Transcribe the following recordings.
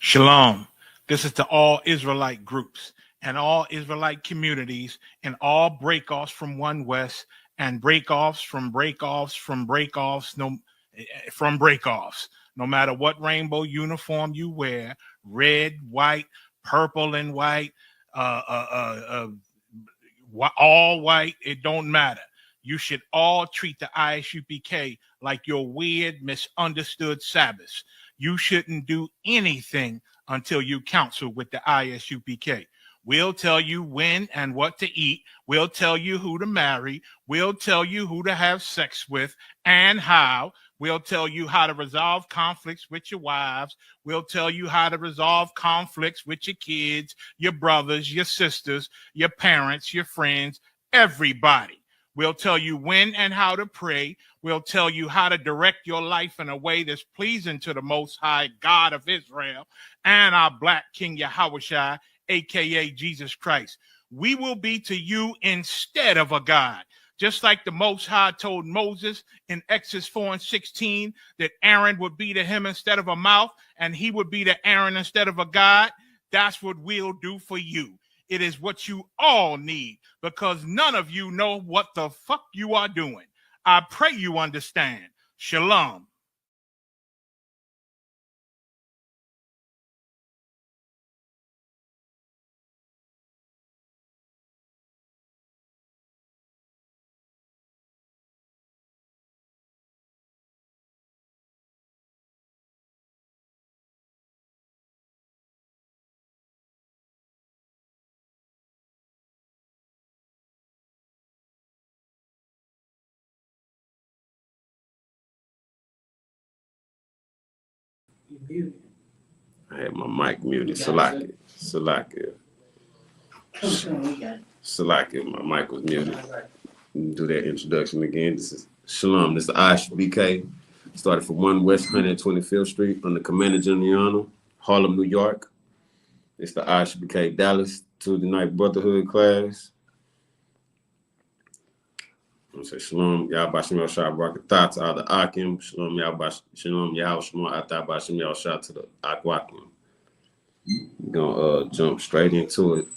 Shalom. This is to all Israelite groups and all Israelite communities and all breakoffs from One West and breakoffs from breakoffs from breakoffs from breakoffs. No matter what rainbow uniform you wear, red, white, purple and white, all white, it don't matter. You should all treat the ISUPK like your weird, misunderstood Sabbaths. You shouldn't do anything until you counsel with the ISUPK. We'll tell you when and what to eat. We'll tell you who to marry. We'll tell you who to have sex with and how. We'll tell you how to resolve conflicts with your wives. We'll tell you how to resolve conflicts with your kids, your brothers, your sisters, your parents, your friends, everybody. We'll tell you when and how to pray. We'll tell you how to direct your life in a way that's pleasing to the Most High God of Israel and our Black King Yahushua, a.k.a. Jesus Christ. We will be to you instead of a God. Just like the Most High told Moses in Exodus 4:16 that Aaron would be to him instead of a mouth and he would be to Aaron instead of a God, that's what we'll do for you. It is what you all need because none of you know what the fuck you are doing. I pray you understand. Shalom. I had my mic muted. Salakia. My mic was muted. Do that introduction again. This is Shalom. This is ISUPK. Started from 1 West 125th Street on the Commander General, Harlem, New York. It's the ISUPK Dallas Tuesday night Brotherhood class. I'm gonna say Shalom, Yahbashim Yahshua Barakatah to all the Akim. Shalom, Shalom, Yahshua Atabashim Yahshua to the Akwakim. We're gonna jump straight into it.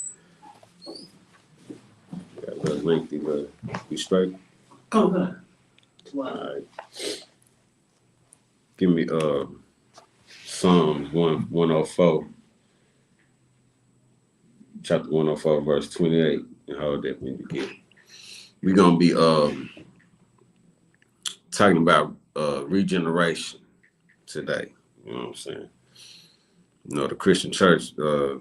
Got a little lengthy, but we straight. Come on. Wow. All right. Give me Psalms 104, chapter 104, verse 28, and hold that when you get it. We're gonna be talking about regeneration today. You know what I'm saying? You know, the Christian church, a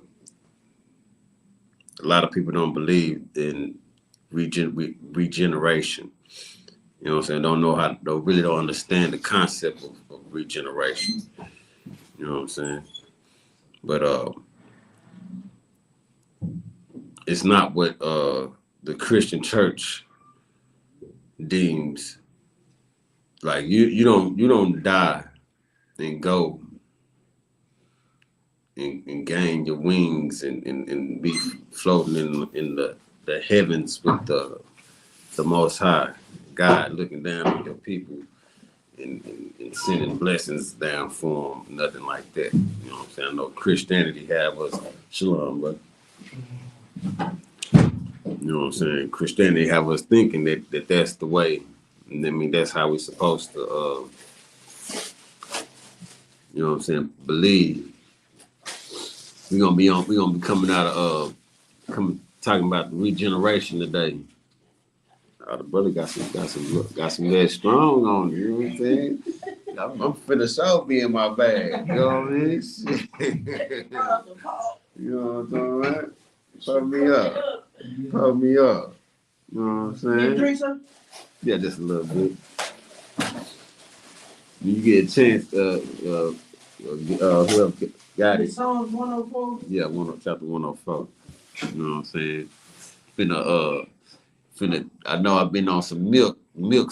lot of people don't believe in regeneration. You know what I'm saying? Don't understand the concept of regeneration. You know what I'm saying? But it's not what the Christian church deems like you don't die and go and gain your wings and be floating in the heavens with the Most High God looking down on your people and sending blessings down for them. Nothing like that. You know what I'm saying? I know Christianity have us. Shalom, but you know what I'm saying? Christianity have us thinking that that's the way. And I mean, that's how we're supposed to, you know what I'm saying, believe. We're gonna be coming out of talking about the regeneration today. The brother got some that strong on you. You know what I'm saying? I'm finna show be in my bag. You know what I mean? You know what I'm talking about? Pump me up. You know what I'm saying? Drink some? Yeah, just a little bit. You get a chance, whoever got it. Psalms 104? Yeah, chapter 104. You know what I'm saying? I know I've been on some milk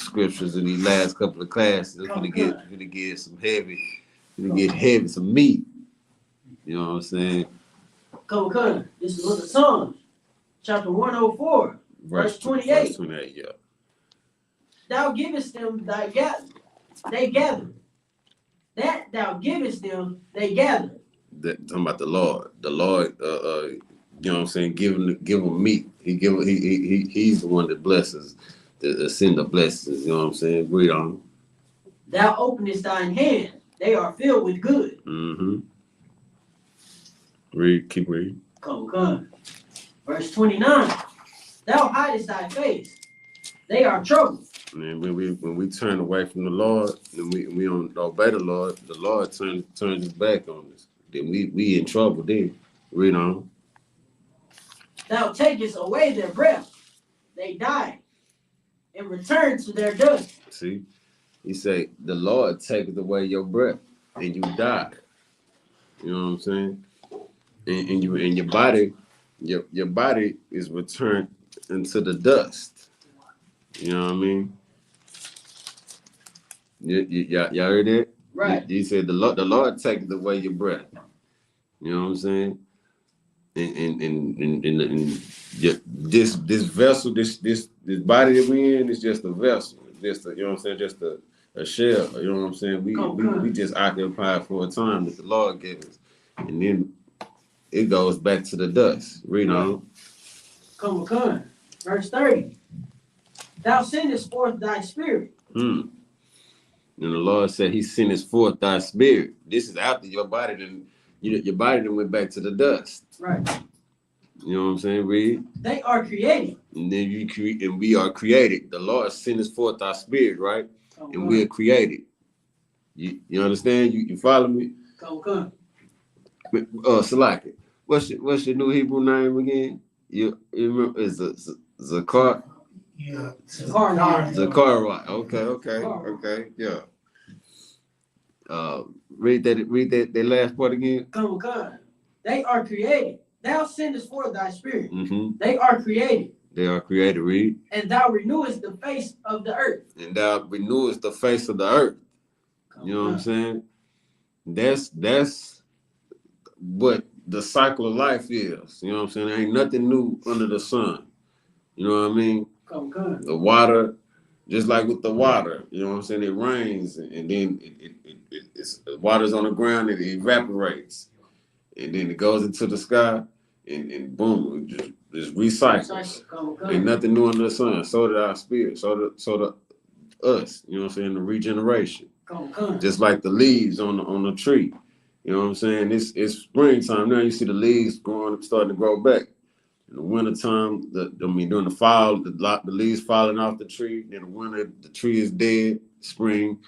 scriptures in these last couple of classes. I'm gonna get some heavy, some meat. You know what I'm saying? Come on. This is what the Psalms, chapter 104, verse 28. Verse 28, yeah. Thou givest them they gather. That thou givest them, they gather. talking about the Lord. The Lord, you know what I'm saying, give him meat. He's the one that blesses, that send the blessings, you know what I'm saying? Read on. Thou openest thine hand, they are filled with good. Mm-hmm. Keep reading. Come. Verse 29. Thou hidest thy face, they are troubled. And when we turn away from the Lord, and we don't obey the Lord turns his back on us. Then we in trouble then. Read on. Thou takest away their breath, they die, and return to their dust. See, he say the Lord taketh away your breath, and you die. You know what I'm saying? And your body is returned into the dust. You know what I mean? Y'all heard that? Right. He said the Lord taketh away your breath. You know what I'm saying? And this vessel, this body that we in is just a vessel. Just you know what I'm saying? Just a shell. You know what I'm saying? We just occupied for a time that the Lord gave us, and then it goes back to the dust. Read on. Come. Verse 30. Thou sendest forth thy spirit. And the Lord said He sendeth forth thy spirit. This is after your body then went back to the dust. Right. You know what I'm saying? Read. They are created. And then we are created. The Lord sends forth our spirit, right? And we are created. You understand? You follow me? Come. Salaki. What's your new Hebrew name again? You remember? Is Zakar? Yeah. Zakar. Okay. Yeah. Read that last part again. Come. They are created. Thou sendest forth thy spirit. Mm-hmm. They are created. They are created. Read. And thou renewest the face of the earth. And thou renewest the face of the earth. You know what I'm saying? That's what the cycle of life is. You know what I'm saying? There ain't nothing new under the sun. You know what I mean? Come. The water, just like with the water, you know what I'm saying? It rains and then the water's on the ground, it evaporates. And then it goes into the sky and boom, it just recycles. Ain't nothing new under the sun. So did our spirit. So did us. You know what I'm saying? The regeneration. Just like the leaves on the tree. You know what I'm saying? It's springtime now. You see the leaves starting to grow back. In the wintertime, during the fall, the leaves falling off the tree. In the winter, the tree is dead. Spring,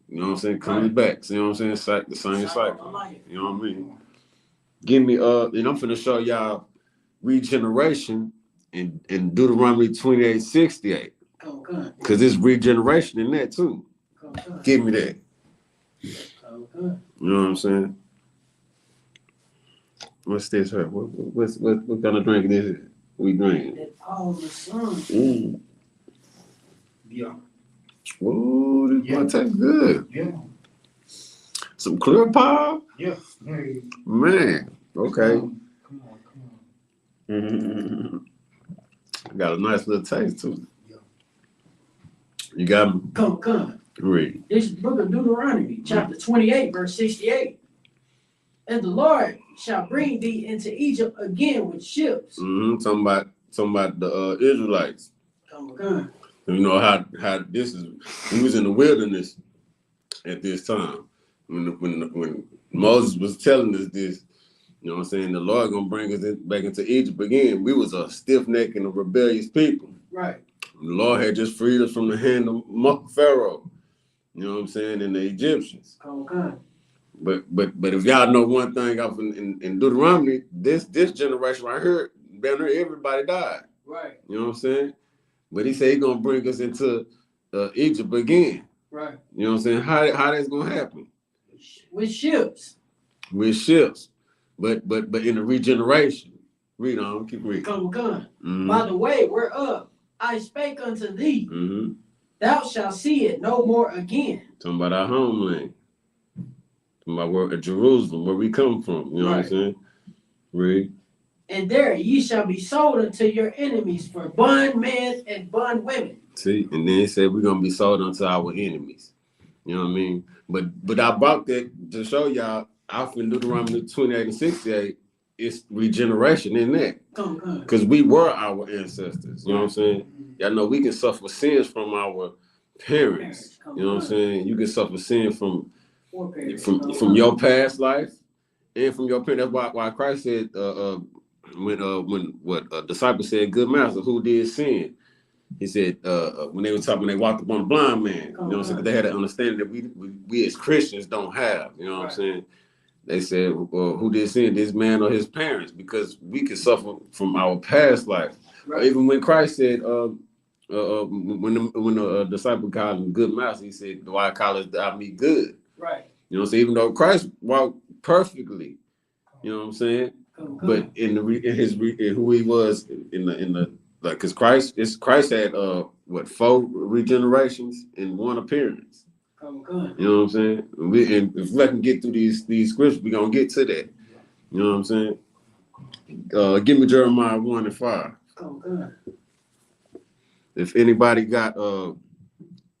you know what I'm saying, comes back. So, you know what I'm saying? The same cycle. You know what I mean? Give me and I'm finna show y'all regeneration in Deuteronomy 28:68. Because there's regeneration in that too. Give me that. You know what I'm saying? What's this here? What kind of drink this is? We drinking? Yeah. Ooh, this one tastes good. Yeah. Some clear pop? Yeah. Man. Okay. Come on. Got a nice little taste too. Yeah. You got me? Come. Read. This is the book of Deuteronomy, chapter 28, verse 68. And the Lord shall bring thee into Egypt again with ships. Talking about the Israelites. Come. You know how this is. We was in the wilderness at this time when Moses was telling us this. You know what I'm saying? The Lord gonna bring us back into Egypt again. We was a stiff-necked and a rebellious people. Right. The Lord had just freed us from the hand of Pharaoh. You know what I'm saying? And the Egyptians. Come. But if y'all know one thing off in Deuteronomy, this generation right here, better everybody died. Right. You know what I'm saying? But he said he's gonna bring us into Egypt again. Right. You know what I'm saying? How that's gonna happen? With ships. With ships. But in the regeneration. Read on, keep reading. Come. Mm-hmm. By the way whereof I spake unto thee, Mm-hmm. thou shalt see it no more again. Talking about our homeland. Talking about Jerusalem, where we come from. You know what I'm saying? Read. And there ye shall be sold unto your enemies for bondmen and bondwomen. See, and then he said we're gonna be sold unto our enemies. You know what I mean? But I brought that to show y'all out in Deuteronomy 28 and 68, it's regeneration in that. Come on. Because we were our ancestors. You know what I'm saying? Y'all know we can suffer sins from our parents. You know what I'm saying? You can suffer sin from your past life and from your parents. That's why Christ said when what disciple said, "Good master, who did sin?" He said when they walked up on the blind man. You know what I'm saying? 'Cause they had an understanding that we as Christians don't have. You know what I'm saying? They said, who did sin, this man or his parents? Because we can suffer from our past life. Right. Even when Christ said, when the disciple called him good master, he said, "Do I call it thou me good?" Right. You know what I'm saying? Even though Christ walked perfectly, you know what I'm saying? But in who he was in the like, because Christ had 4 regenerations in one appearance. You know what I'm saying? And if we can get through these scriptures, we're gonna get to that. You know what I'm saying? Give me Jeremiah 1 and 5. If anybody got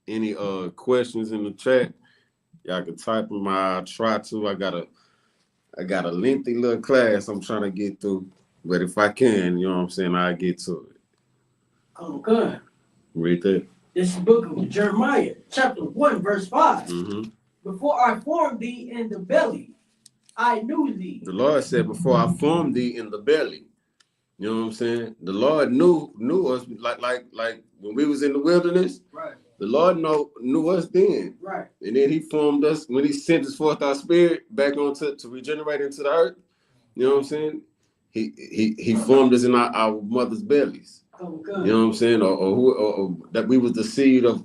any questions in the chat, y'all can type them. I'll try to. I got a lengthy little class I'm trying to get through, but if I can, you know what I'm saying, I'll get to it. Good. Read that. This is the book of Jeremiah, chapter 1, verse 5. Mm-hmm. Before I formed thee in the belly, I knew thee. The Lord said, "Before I formed thee in the belly." You know what I'm saying? The Lord knew us like when we was in the wilderness. Right. The Lord knew us then. Right. And then he formed us when he sent us forth our spirit back onto to regenerate into the earth. You know what I'm saying? He formed us in our mother's bellies. You know what I'm saying? Or that we was the seed of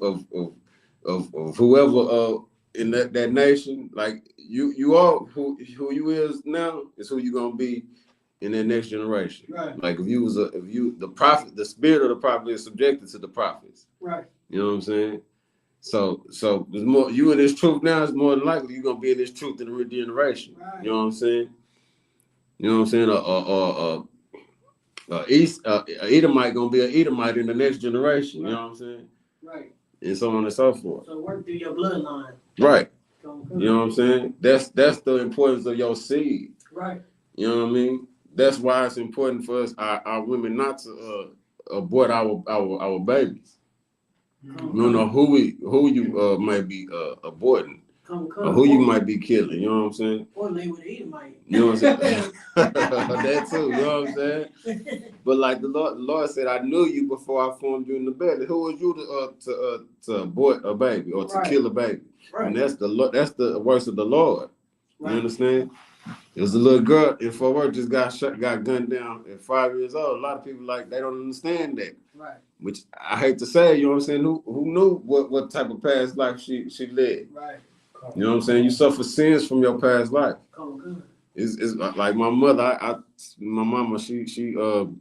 whoever in that nation. Like you are who you is now is who you gonna be in that next generation. Right. Like if the prophet, the spirit of the prophet is subjected to the prophets. Right. You know what I'm saying? So there's more you in this truth now, it's more than likely you're gonna be in this truth in the regeneration. Right. You know what I'm saying? You know what I'm saying? Edomite gonna be an Edomite in the next generation. Right. You know what I'm saying? Right. And so on and so forth. So work through your bloodline. Right. You know what I'm saying? That's the importance of your seed. Right. You know what I mean? That's why it's important for us, our women, not to abort our babies. You don't know who you might be aborting. Or who you might be killing, you know what I'm saying? Or lay with Edomite. You know what I'm saying? That too, you know what I'm saying? But like the Lord said, "I knew you before I formed you in the belly." Who was you to abort a baby or to kill a baby? Right. And that's the works of the Lord. Right. You understand? It was a little girl in Fort Worth just got gunned down at 5 years old. A lot of people they don't understand that. Right. Which I hate to say, you know what I'm saying? Who knew what type of past life she led? Right. You know what I'm saying? You suffer sins from your past life. It's like my mother. My mama. She you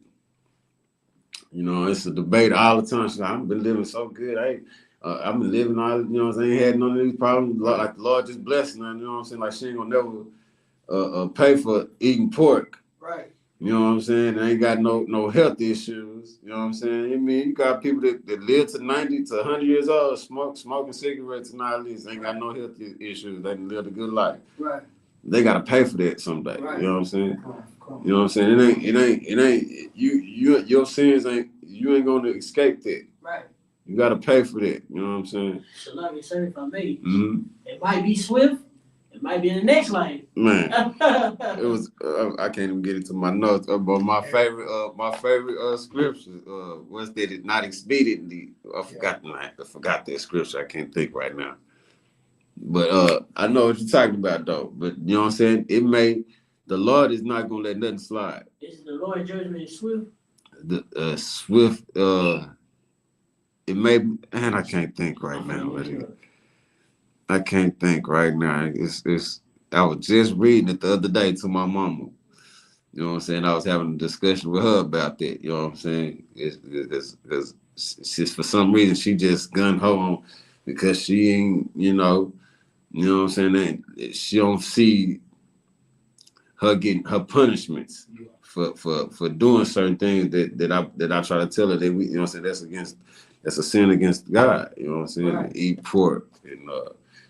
know, it's a debate all the time. She's like, "I've been living so good. I've been living all. You know what I'm saying? Ain't had none of these problems. Like the Lord just blessing her. You know what I'm saying? Like she ain't gonna never pay for eating pork. Right. You know what I'm saying? They ain't got no health issues. You know what I'm saying? I mean, you got people that live to 90 to 100 years old, smoking cigarettes and all this, ain't got no health issues. They can live a good life. Right. They got to pay for that someday. Right. You know what I'm saying? You know what I'm saying? It ain't your sins you ain't going to escape that. Right. You got to pay for that. You know what I'm saying? So love you, sir, if I may. Mm-hmm. It might be swift. It might be in the next life. Man, it was. I can't even get into my notes. But my favorite scripture was that it not expediently. I forgot that scripture. I can't think right now. But I know what you're talking about though. But you know what I'm saying? The Lord is not gonna let nothing slide. Is the Lord's judgment swift? The swift. It may, and I can't think right now. I can't think right now. It's. I was just reading it the other day to my mama. You know what I'm saying? I was having a discussion with her about that. You know what I'm saying? It's just for some reason she just gun ho on because she ain't. You know what I'm saying? She don't see her getting her punishments for doing certain things that I try to tell her that we. You know what I'm saying? That's a sin against God. You know what I'm saying? Right. Eat pork and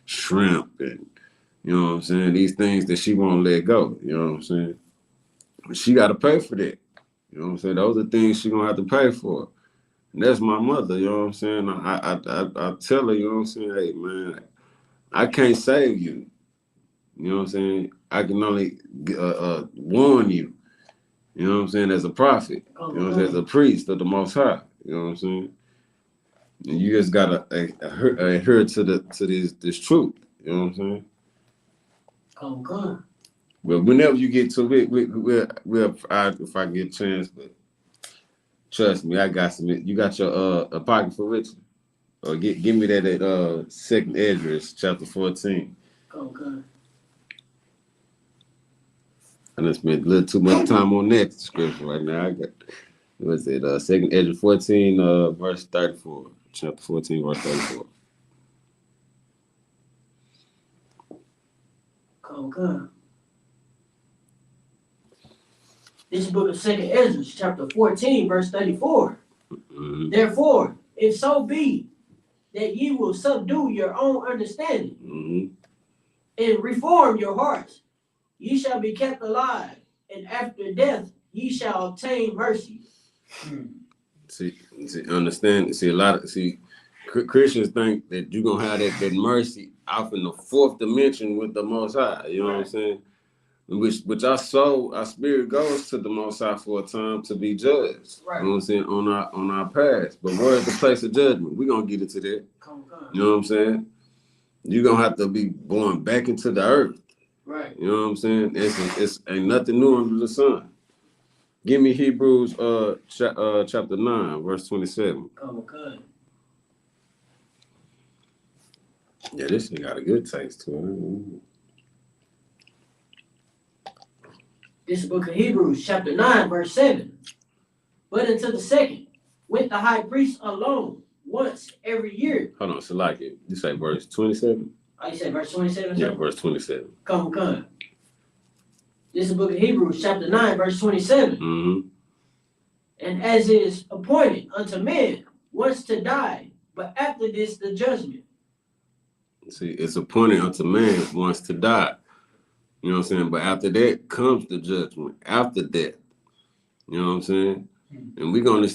shrimp and You know what I'm saying? These things that she won't let go. You know what I'm saying? But she got to pay for that. You know what I'm saying? Those are things she gonna have to pay for. And that's my mother. You know what I'm saying? I tell her, you know what I'm saying? Hey man, I can't save you. You know what I'm saying? I can only warn you. You know what I'm saying? As a prophet. You know what I'm saying? As a priest of the Most High. You know what I'm saying? And you just gotta adhere to this truth. You know what I'm saying? Okay. But whenever you get to it, if I get a chance, but trust me, I got some. You got your apocrypha with you? Or give me that at 2nd Esdras, chapter 14. Okay. I done spent a little too much time on that scripture right now. I got, what's it, 2nd Esdras 14, verse 34. Chapter 14, verse 34. Okay. This book of 2nd Ezra, chapter 14, verse 34. Mm-hmm. Therefore, if so be that ye will subdue your own understanding Mm-hmm. and reform your hearts, ye shall be kept alive, and after death ye shall obtain mercy. See, understand. Christians think that you're gonna have that mercy off in the 4th dimension with the Most High. You know what I'm saying? Which our soul, our spirit goes to the Most High for a time to be judged. Right. You know what I'm saying? On our past. But where is the place of judgment? We're gonna get into that. You know what I'm saying? You're gonna have to be born back into the earth. Right. You know what I'm saying? It's ain't nothing new under the sun. Give me Hebrews chapter 9, verse 27. Okay. Yeah, this thing got a good taste to it. This book of Hebrews, chapter 9, verse 7. But unto the second, with the high priest alone, once every year. Hold on, Salaki. You say verse 27? Oh, you said verse 27? Yeah, verse 27. Come. This is the book of Hebrews, chapter 9, verse 27. Mm-hmm. And as is appointed unto men once to die, but after this the judgment. See, it's appointed unto man once to die. You know what I'm saying? But after that comes the judgment. After that. You know what I'm saying? And we're gonna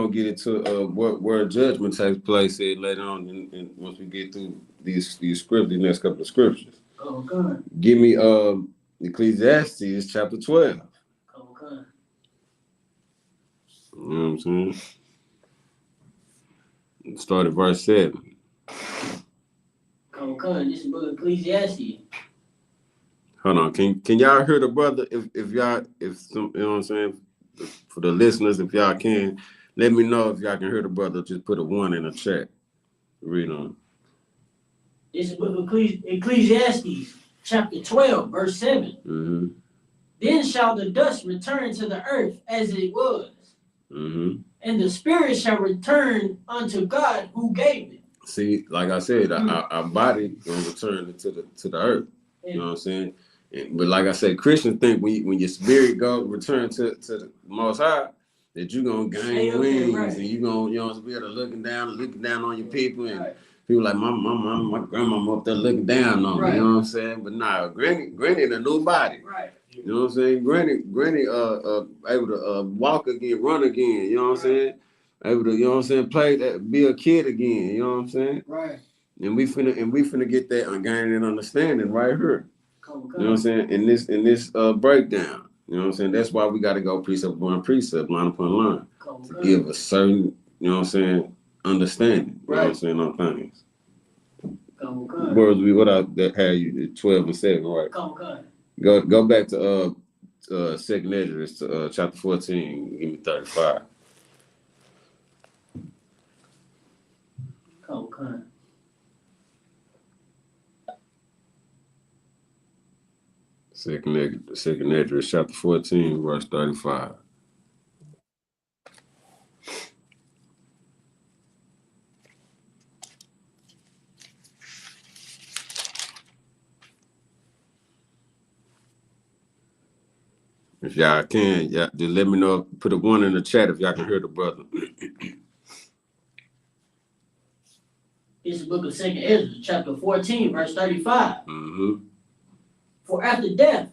get into where judgment takes place here later on and once we get through these scriptures, the next couple of scriptures. Oh God. Give me Ecclesiastes chapter 12. Oh God. You know what I'm saying? Start at verse 7. Oh God. This is the book of Ecclesiastes. Hold on. Can y'all hear the brother? If some, you know what I'm saying? For the listeners, if y'all can, let me know if y'all can hear the brother. Just put a 1 in the chat. Read on. This is the book of Ecclesiastes, chapter 12, verse 7. Mm-hmm. Then shall the dust return to the earth as it was, Mm-hmm. and the spirit shall return unto God who gave it. See, like I said, our body gonna return to the earth. You know what I'm saying? But like I said, Christians think when your spirit return to the Most High, that you gonna gain wings and you gonna be able to looking down on your people and people like my grandmama up there looking down on me. You know what I'm saying? But nah, Granny in a new body. Right. You know what I'm saying? Granny able to walk again, run again. You know what I'm saying? Able to, you know what I'm saying, play that, be a kid again. You know what I'm saying? Right. And we finna get that gaining understanding right here. You know what I'm saying? In this breakdown. You know what I'm saying? That's why we got to go precept upon precept, line upon line, to give a certain, you know what I'm saying, understanding. You know what I'm saying, on things. Whereas what I that had you 12 and 7, right? Go back to 2nd Esdras, chapter 14, give me 35. Okay. Second Esdras, chapter 14, verse 35. If y'all can, just let me know. Put a 1 in the chat if y'all can hear the brother. This is the book of 2nd Ezra, chapter 14, verse 35. Mm-hmm. For after death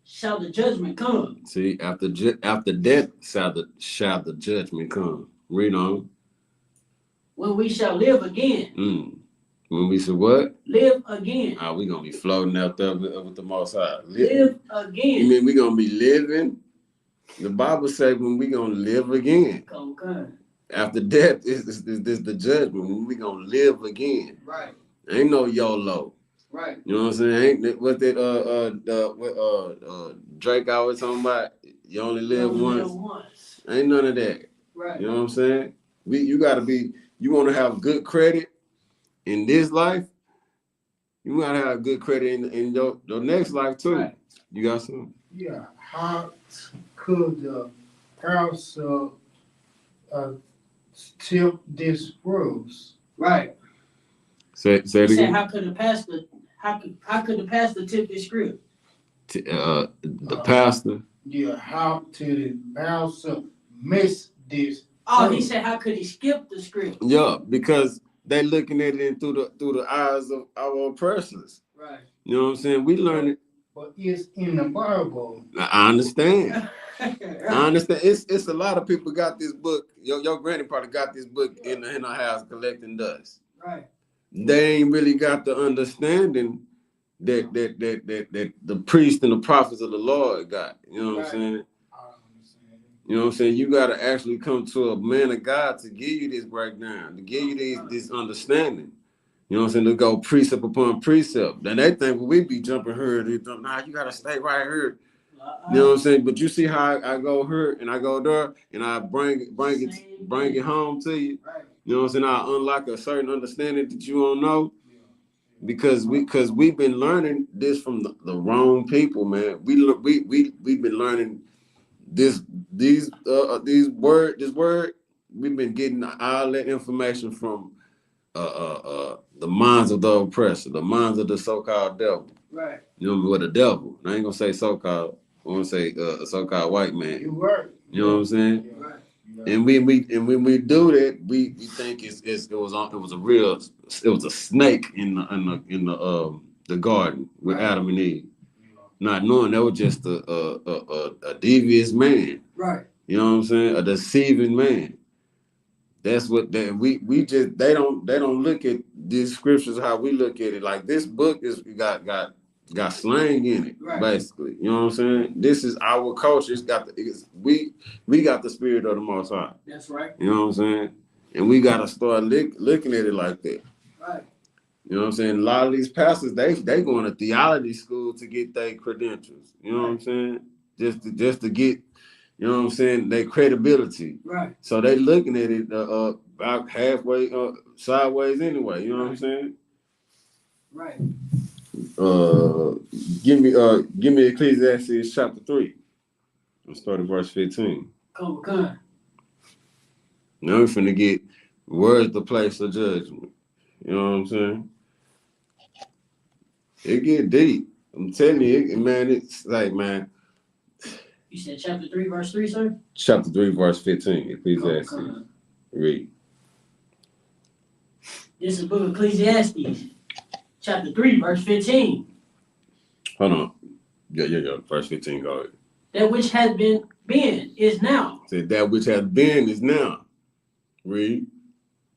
shall the judgment come. See, after death shall the judgment come. Read on. When we shall live again. When we say what? Live again. We gonna be floating out there with the Most High. Live again. You mean we gonna be living? The Bible says when we gonna live again. Okay. After death is the judgment. When we gonna live again. Right. Ain't no YOLO. Right. You know what I'm saying? Ain't what that Drake always talking about? You only live once. Ain't none of that. Right. You know what I'm saying? You want to have good credit in this life. You gotta have good credit in your next life too. Right. You got some? Yeah. How could the house tip this rose? Right. Say it again. How could the pastor tip this script? The pastor. Yeah. How could the pastor miss this? Oh, he said, how could he skip the script? Yeah, because they looking at it through the eyes of our oppressors. Right. You know what I'm saying? We learn it. But it's in the Bible. I understand. Right. I understand. It's a lot of people got this book. Your granny probably got this book in her house collecting dust. Right. They ain't really got the understanding that the priest and the prophets of the Lord got. You know what I'm saying? You know what I'm saying? You got to actually come to a man of God to give you this breakdown, to give you this understanding. You know what I'm saying? To go precept upon precept. Then they think we be jumping here. Nah, you got to stay right here. You know what I'm saying? But you see how I go here and I go there and I bring it home to you. You know what I'm saying? I unlock a certain understanding that you don't know. Because we've been learning this from the wrong people, man. We've been learning this word. We've been getting all that information from the minds of the oppressor, the minds of the so-called devil. Right. You know what, the devil. I ain't gonna say so-called. I want to say a so-called white man. You right. You know what I'm saying? Yeah. Right. And when we do that, we think it was a snake in the garden with Adam and Eve, not knowing that was just a devious man. Right. You know what I'm saying? A deceiving man. That's what they don't look at these scriptures how we look at it. Like this book is got slang in it, right. Basically. You know what I'm saying? This is our culture. We got the spirit of the Most High. That's right. You know what I'm saying? And we got to start looking at it like that. Right. You know what I'm saying? A lot of these pastors, they going to theology school to get their credentials. You know what I'm saying? Just to get, you know what I'm saying, their credibility. Right. So they looking at it about halfway sideways anyway. You know what I'm saying? Right. Give me Ecclesiastes chapter 3. I'm starting verse 15. Come. Now we're finna get where's the place of judgment. You know what I'm saying? It get deep. I'm telling you, man, it's like, man. You said chapter 3, verse 3, sir? Chapter 3, verse 15, Ecclesiastes. Read. This is book of Ecclesiastes, chapter 3, verse 15. Hold on. Yeah. Verse 15, go ahead. That which has been is now. Say that which has been is now. Read.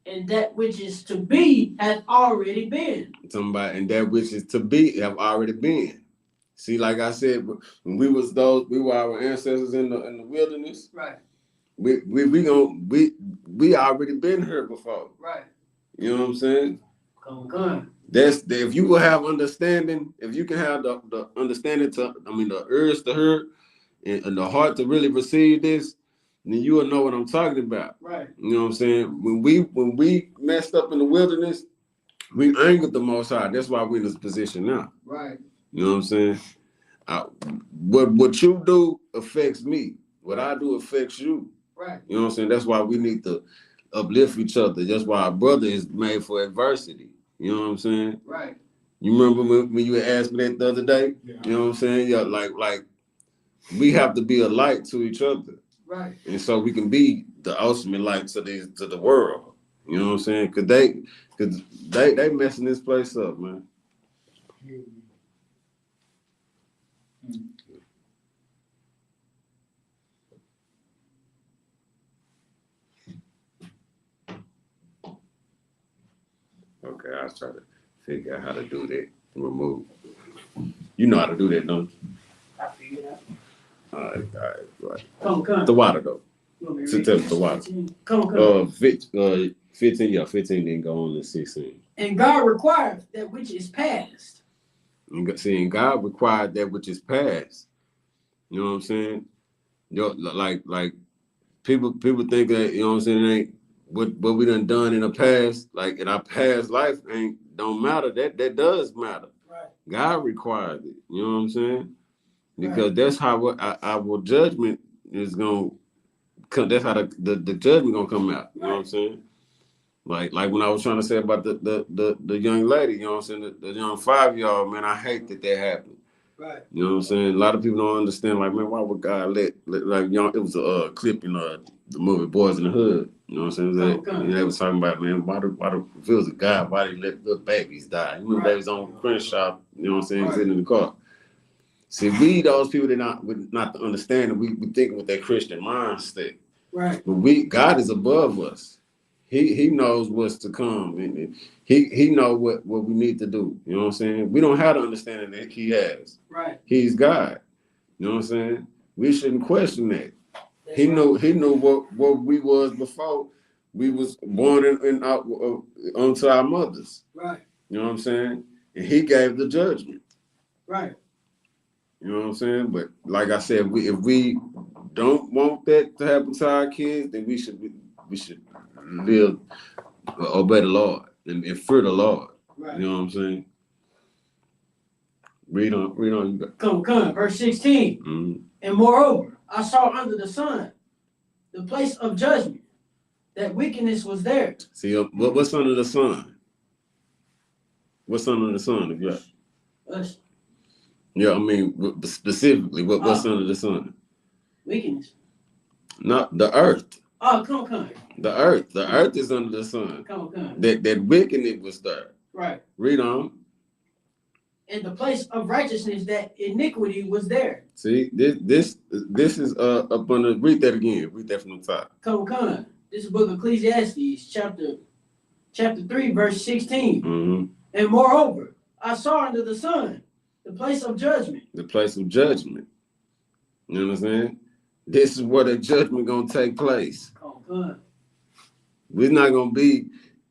And that which is to be has already been. Talking about, and that which is to be have already been. See, like I said, when we were our ancestors in the wilderness. Right. We already been here before. Right. You know what I'm saying? Come. If you will have understanding, if you can have the understanding the ears to hear and the heart to really receive this, then you will know what I'm talking about. Right. You know what I'm saying? When we messed up in the wilderness, we angered the Most High. That's why we're in this position now. Right. You know what I'm saying? What you do affects me. What I do affects you. Right. You know what I'm saying? That's why we need to uplift each other. That's why our brother is made for adversity. You know what I'm saying? Right. You remember when you asked me that the other day? Yeah. You know what I'm saying? Yeah, like we have to be a light to each other. Right. And so we can be the ultimate light to the world. You know what I'm saying? Cause they messing this place up, man. Okay, I was trying to figure out how to do that. Remove. You know how to do that, don't you? I figured it out. All right. Come. The water though. You want me to To read tell verse the water. 15? Come. 15. Yeah, 15 didn't go on to 16. And God requires that which is past. And God required that which is past. You know what I'm saying? Like people think that, you know what I'm saying, it ain't what we done in the past, like in our past life don't matter. That does matter. Right. God required it. You know what I'm saying? Because that's how our judgment is gonna come. That's how the judgment gonna come out. You know what I'm saying? Like when I was trying to say about the young lady, you know what I'm saying, the young 5-year-old, man, I hate that happened. Right. You know what I'm saying? A lot of people don't understand, like, man, why would God let like, you know, it was a clip in the movie Boys in the Hood. You know what I'm saying? They was talking about, man, why if it was a God, why did he let little babies die? You remember they was on Crenshaw, you know what I'm saying, sitting in the car. See, we those people that not understanding, we thinking with that Christian mindset. Right. But God is above us. He knows what's to come, and he knows what we need to do. You know what I'm saying? We don't have the understanding that he has. Right. He's God. You know what I'm saying? We shouldn't question that. That's He right. knew what we was before we was born onto our mothers. Right. You know what I'm saying? And he gave the judgment. Right. You know what I'm saying? But like I said, if we don't want that to happen to our kids, then we should live, obey the Lord and fear the Lord. Right. You know what I'm saying? Read on. You Come. Verse 16. Mm-hmm. And moreover, I saw under the sun the place of judgment, that wickedness was there. See, what's under the sun? What's under the sun? Us. Yeah, I mean, specifically, what's under the sun? Wickedness. Not the earth. Oh, come. The earth. The earth is under the sun. Come. That wickedness was there. Right. Read on. And the place of righteousness, that iniquity was there. See, this is up on the. Read that again. Read that from the top. Come. This is book of Ecclesiastes, chapter 3, verse 16. Mm-hmm. And moreover, I saw under the sun the place of judgment. The place of judgment. You know what I'm saying? This is where the judgment gonna take place. Come. We're not gonna be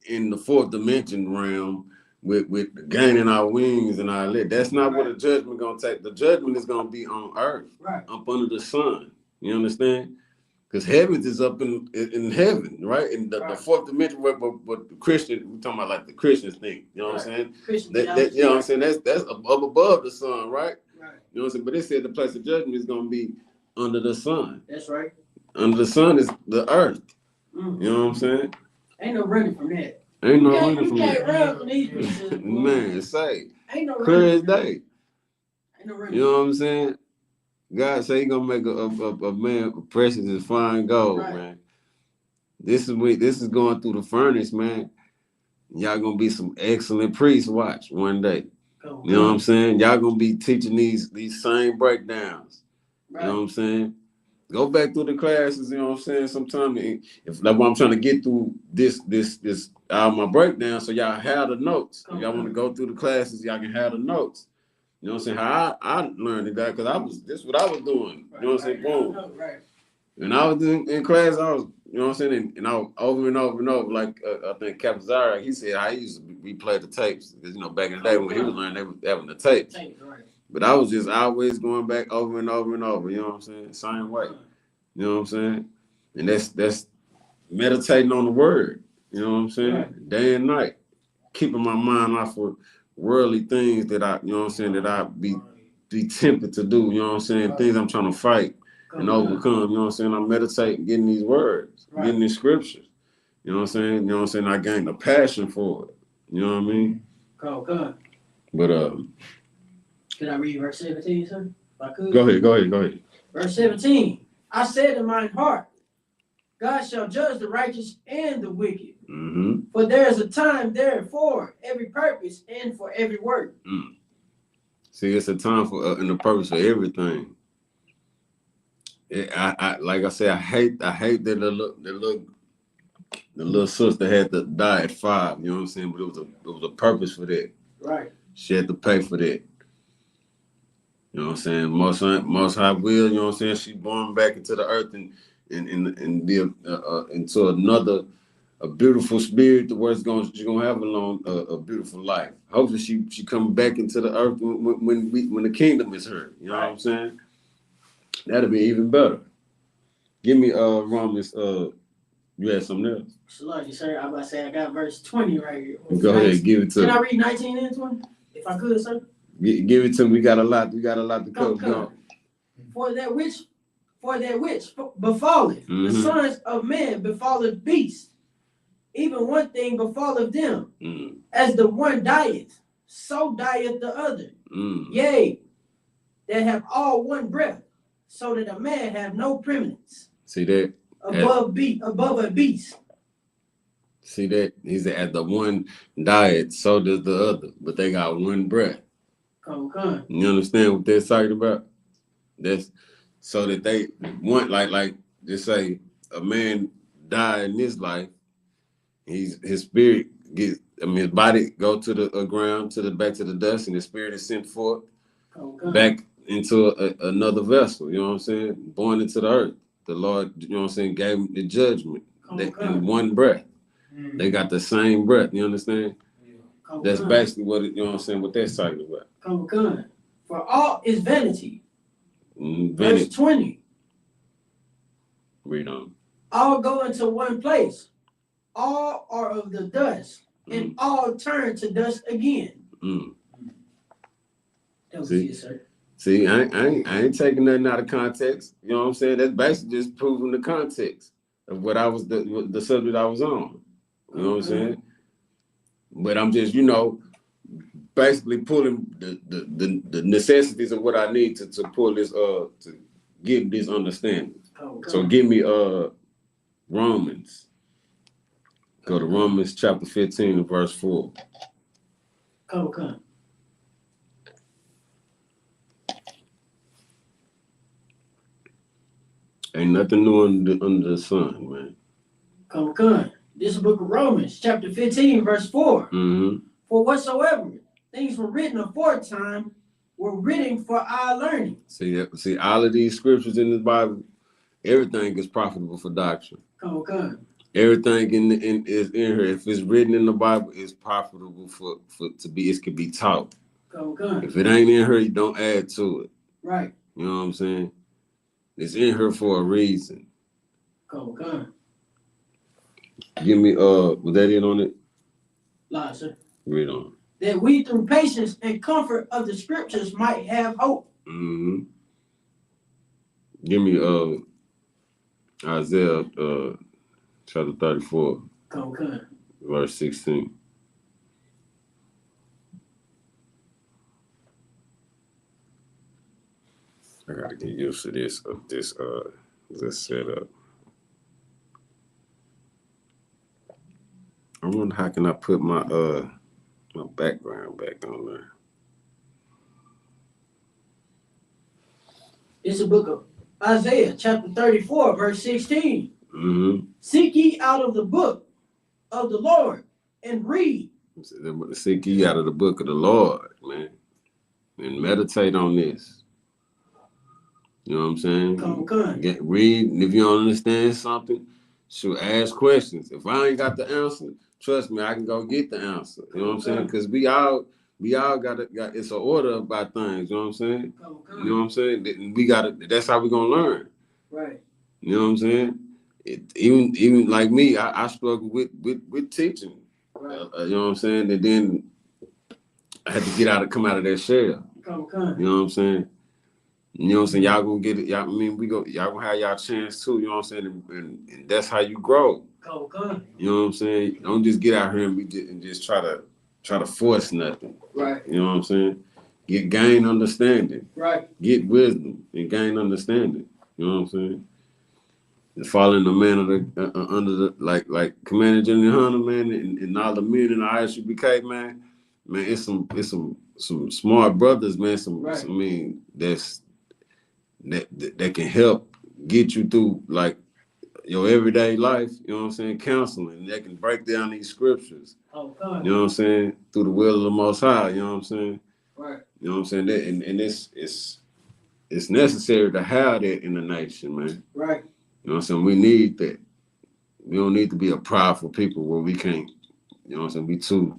in the fourth dimension realm with gaining our wings and our lit. That's not what the judgment gonna take. The judgment is gonna be on earth, right, up under the sun. You understand? Because heavens is up in heaven, right? In the fourth dimension, what the Christian, we're talking about like the Christians think. You know what I'm saying? That, you know what I'm saying? That's above the sun, right? Right. You know what I'm saying? But they said the place of judgment is gonna be under the sun. That's right. Under the sun is the earth. Mm-hmm. You know what I'm saying? Ain't no running from that. Ain't no running from that. You can't that. run from these pieces. Man, say. Ain't no clear running. as day. Ain't no running. You know what I'm saying? God say he gonna make a man precious as fine gold, right, man. This is going through the furnace, man. Y'all gonna be some excellent priests. Watch one day. You know what I'm saying? Y'all gonna be teaching these same breakdowns. Right. You know what I'm saying? Go back through the classes. You know what I'm saying? Sometimes if like what I'm trying to get through this my breakdown, so y'all have the notes. If y'all want to go through the classes, y'all can have the notes. You know what I'm saying? How I learned it, because this is what I was doing. You know what I'm saying? Boom. Right. And I was in class, I was, you know what I'm saying? And I was over and over and over, like I think Captain Zara, he said I used to replay the tapes. Because, you know, back in the day when he was learning, they was having the tapes. Right. But I was just always going back over and over and over, you know what I'm saying? Same way. You know what I'm saying? And that's meditating on the word, you know what I'm saying? Right. Day and night. Keeping my mind off of worldly things that I, you know what I'm saying, that I be tempted to do, you know what I'm saying? Things I'm trying to fight and overcome, you know what I'm saying? I meditate getting these words, getting these scriptures. You know what I'm saying? You know what I'm saying? I gained a passion for it. You know what I mean? Come. But can I read verse 17, sir? If I could. Go ahead. Verse 17. I said in mine heart, God shall judge the righteous and the wicked. Mm-hmm. For there is a time there for every purpose and for every work. Mm. See, it's a time for and a purpose for everything. I like I said, I hate that little The little sister had to die at 5, you know what I'm saying? But it was a purpose for that. Right. She had to pay for that. You know what I'm saying? Most High will, you know what I'm saying? She born back into the earth and be into a beautiful spirit. The word's she's gonna have a beautiful life. Hopefully she come back into the earth when the kingdom is her. You know what I'm saying? That'll be even better. Give me Romans. You had something else? Salaki, sir. I'm about to say I got verse 20 right here. Go ahead, give it to me. Can I read 19 and 20? If I could, sir. Give it to me. We got a lot to cover. For that which befalleth the sons of men befalleth beasts. Even one thing befalleth them. As the one dieth, so dieth the other. Yea, that have all one breath, so that a man have no preeminence. See that? Above a beast. See that? He said, as the one died, so does the other. But they got one breath. Come. You understand what they're talking about? That's so that they want, like just say a man die in this life, his spirit his body go to the ground, back to the dust, and his spirit is sent forth back into another vessel. You know what I'm saying? Born into the earth. The Lord, you know what I'm saying, gave him the judgment in one breath. They got the same breath. You understand? That's basically what you know what I'm saying. What they're talking about. Come. For all is vanity. Vanity. Verse 20. Read on. All go into one place. All are of the dust, and all turn to dust again. That was it, sir. See, I ain't taking nothing out of context. You know what I'm saying? That's basically just proving the context of what I was the subject I was on. You know what I'm saying? But I'm just, basically pulling the necessities of what I need to pull this to give this understanding. So give me Romans. Go to Romans chapter 15 and verse 4. Come. Ain't nothing new under the sun, man. Come. This is the book of Romans, chapter 15, verse 4. For whatsoever things were written aforetime were written for our learning. See, all of these scriptures in the Bible, everything is profitable for doctrine. Come. Everything is in here. If it's written in the Bible, it's profitable for to be. It could be taught. Come. If it ain't in here, you don't add to it. Right. You know what I'm saying? It's in here for a reason. Come. Give me was that it on it? Lie, sir. Read on. That we through patience and comfort of the scriptures might have hope. Give me Isaiah chapter 34. Come. Verse 16. I gotta get used to this setup. I wonder how can I put my my background back on there. It's the book of Isaiah, chapter 34, verse 16. Seek ye out of the book of the Lord and read. Seek ye out of the book of the Lord, man, and meditate on this. You know what I'm saying? Come. Read, and if you don't understand something, ask questions. If I ain't got the answer, trust me, I can go get the answer. You know what I'm saying? Because we all got it's an order about things. You know what I'm saying? You know what I'm saying? We got it. That's how we gonna learn. Right. You know what I'm saying? Even like me, I struggle with teaching. Right. You know what I'm saying? And then I had to come out of that shell. Come. You know what I'm saying? You know what I'm saying? Y'all gonna get it. Y'all gonna have y'all chance too. You know what I'm saying? And that's how you grow. Come. You know what I'm saying? Don't just get out here and just try to force nothing. Right. You know what I'm saying? Gain understanding. Right. Get wisdom and gain understanding. You know what I'm saying? And following the man under the like Commander General Hunter, man, and all the men in the ISUPK, man, it's some smart brothers, man. That can help get you through, like, your everyday life, you know what I'm saying, counseling. They can break down these scriptures. Oh, God. You know what I'm saying? Through the will of the Most High, you know what I'm saying? Right. You know what I'm saying? That, and it's necessary to have that in the nation, man. Right. You know what I'm saying? We need that. We don't need to be a prideful people where we can't, you know what I'm saying, be too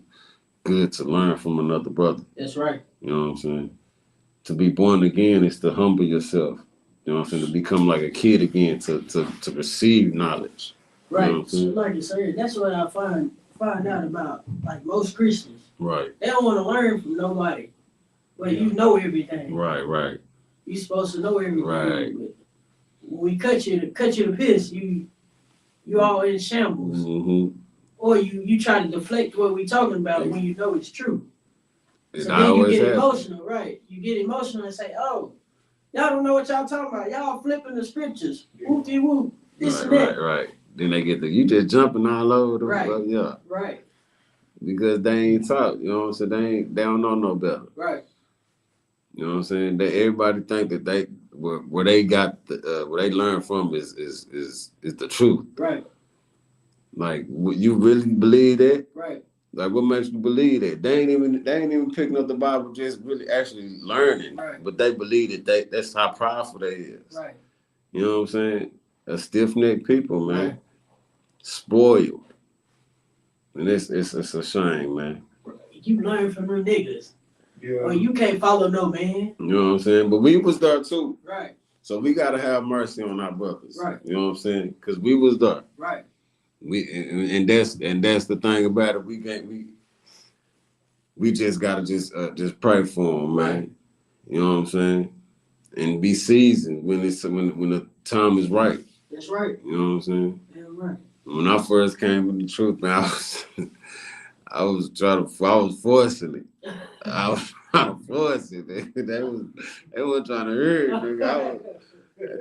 good to learn from another brother. That's right. You know what I'm saying? To be born again is to humble yourself. You know what I'm saying? To become like a kid again, to receive knowledge. Right. You know what I'm So saying? like you said, that's what I find out about like most Christians. Right. They don't want to learn from nobody. But you know everything. Right. You're supposed to know everything. Right. But when we cut you to piss, you all in shambles. Mm-hmm. Or you try to deflect what we talking about when you know it's true. It So then you get happens. emotional, right? You get emotional and say, oh, y'all don't know what y'all talking about. Y'all flipping the scriptures. Whoop-de-whoop. This and that. Right. Then they get you just jumping all over them. Right. Yeah. Right. Because they ain't taught, you know what I'm saying? They don't know no better. Right. You know what I'm saying? Everybody think that they where they got where they learn from is the truth. Right. Like, you really believe that? Right. Like, what makes you believe that? They ain't even picking up the Bible, just really actually learning. Right. But they believe that that's how powerful they is. Right. You know what I'm saying? A stiff-necked people, man. Right. Spoiled. And it's a shame, man. You learn from them niggas. Yeah. Or you can't follow no man. You know what I'm saying? But we was there too. Right. So we gotta have mercy on our brothers. Right. You know what I'm saying? Because we was there. Right. And that's the thing about it. We just gotta just pray for them, man. Right. You know what I'm saying? And be seasoned when the time is right. That's right. You know what I'm saying? Yeah, right. When I first came with the truth, man, I was forcing it. I was trying to force it. They was trying to hear it, nigga.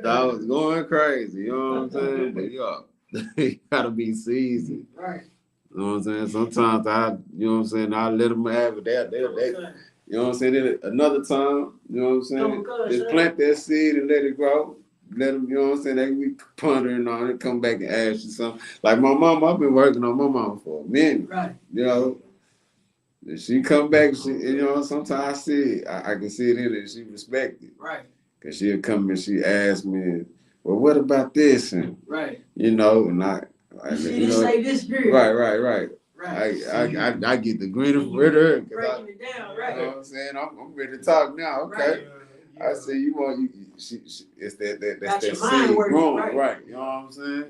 I was going crazy. You know what I'm saying? But you gotta be seasoned. Right. You know what I'm saying? Sometimes you know what I'm saying, I let them have it. They you know what I'm saying? Then another time, you know what I'm saying? Just plant that seed and let it grow. Let them, you know what I'm saying? They be pondering on it, come back and ask you something. Like my mom, I've been working on my mom for a minute. Right. You know, she come back, you know, sometimes I see it. I can see it in her. She respect it. Right. Because she'll come and she ask me, well, what about this? And, right. You know, and I you know, say this girl. Right. Right. I get the grit of her. Breaking it down, right. You know what I'm saying? I'm ready to talk now. Okay. Right. I say it's that your seed mind working, growing, right? You know what I'm saying?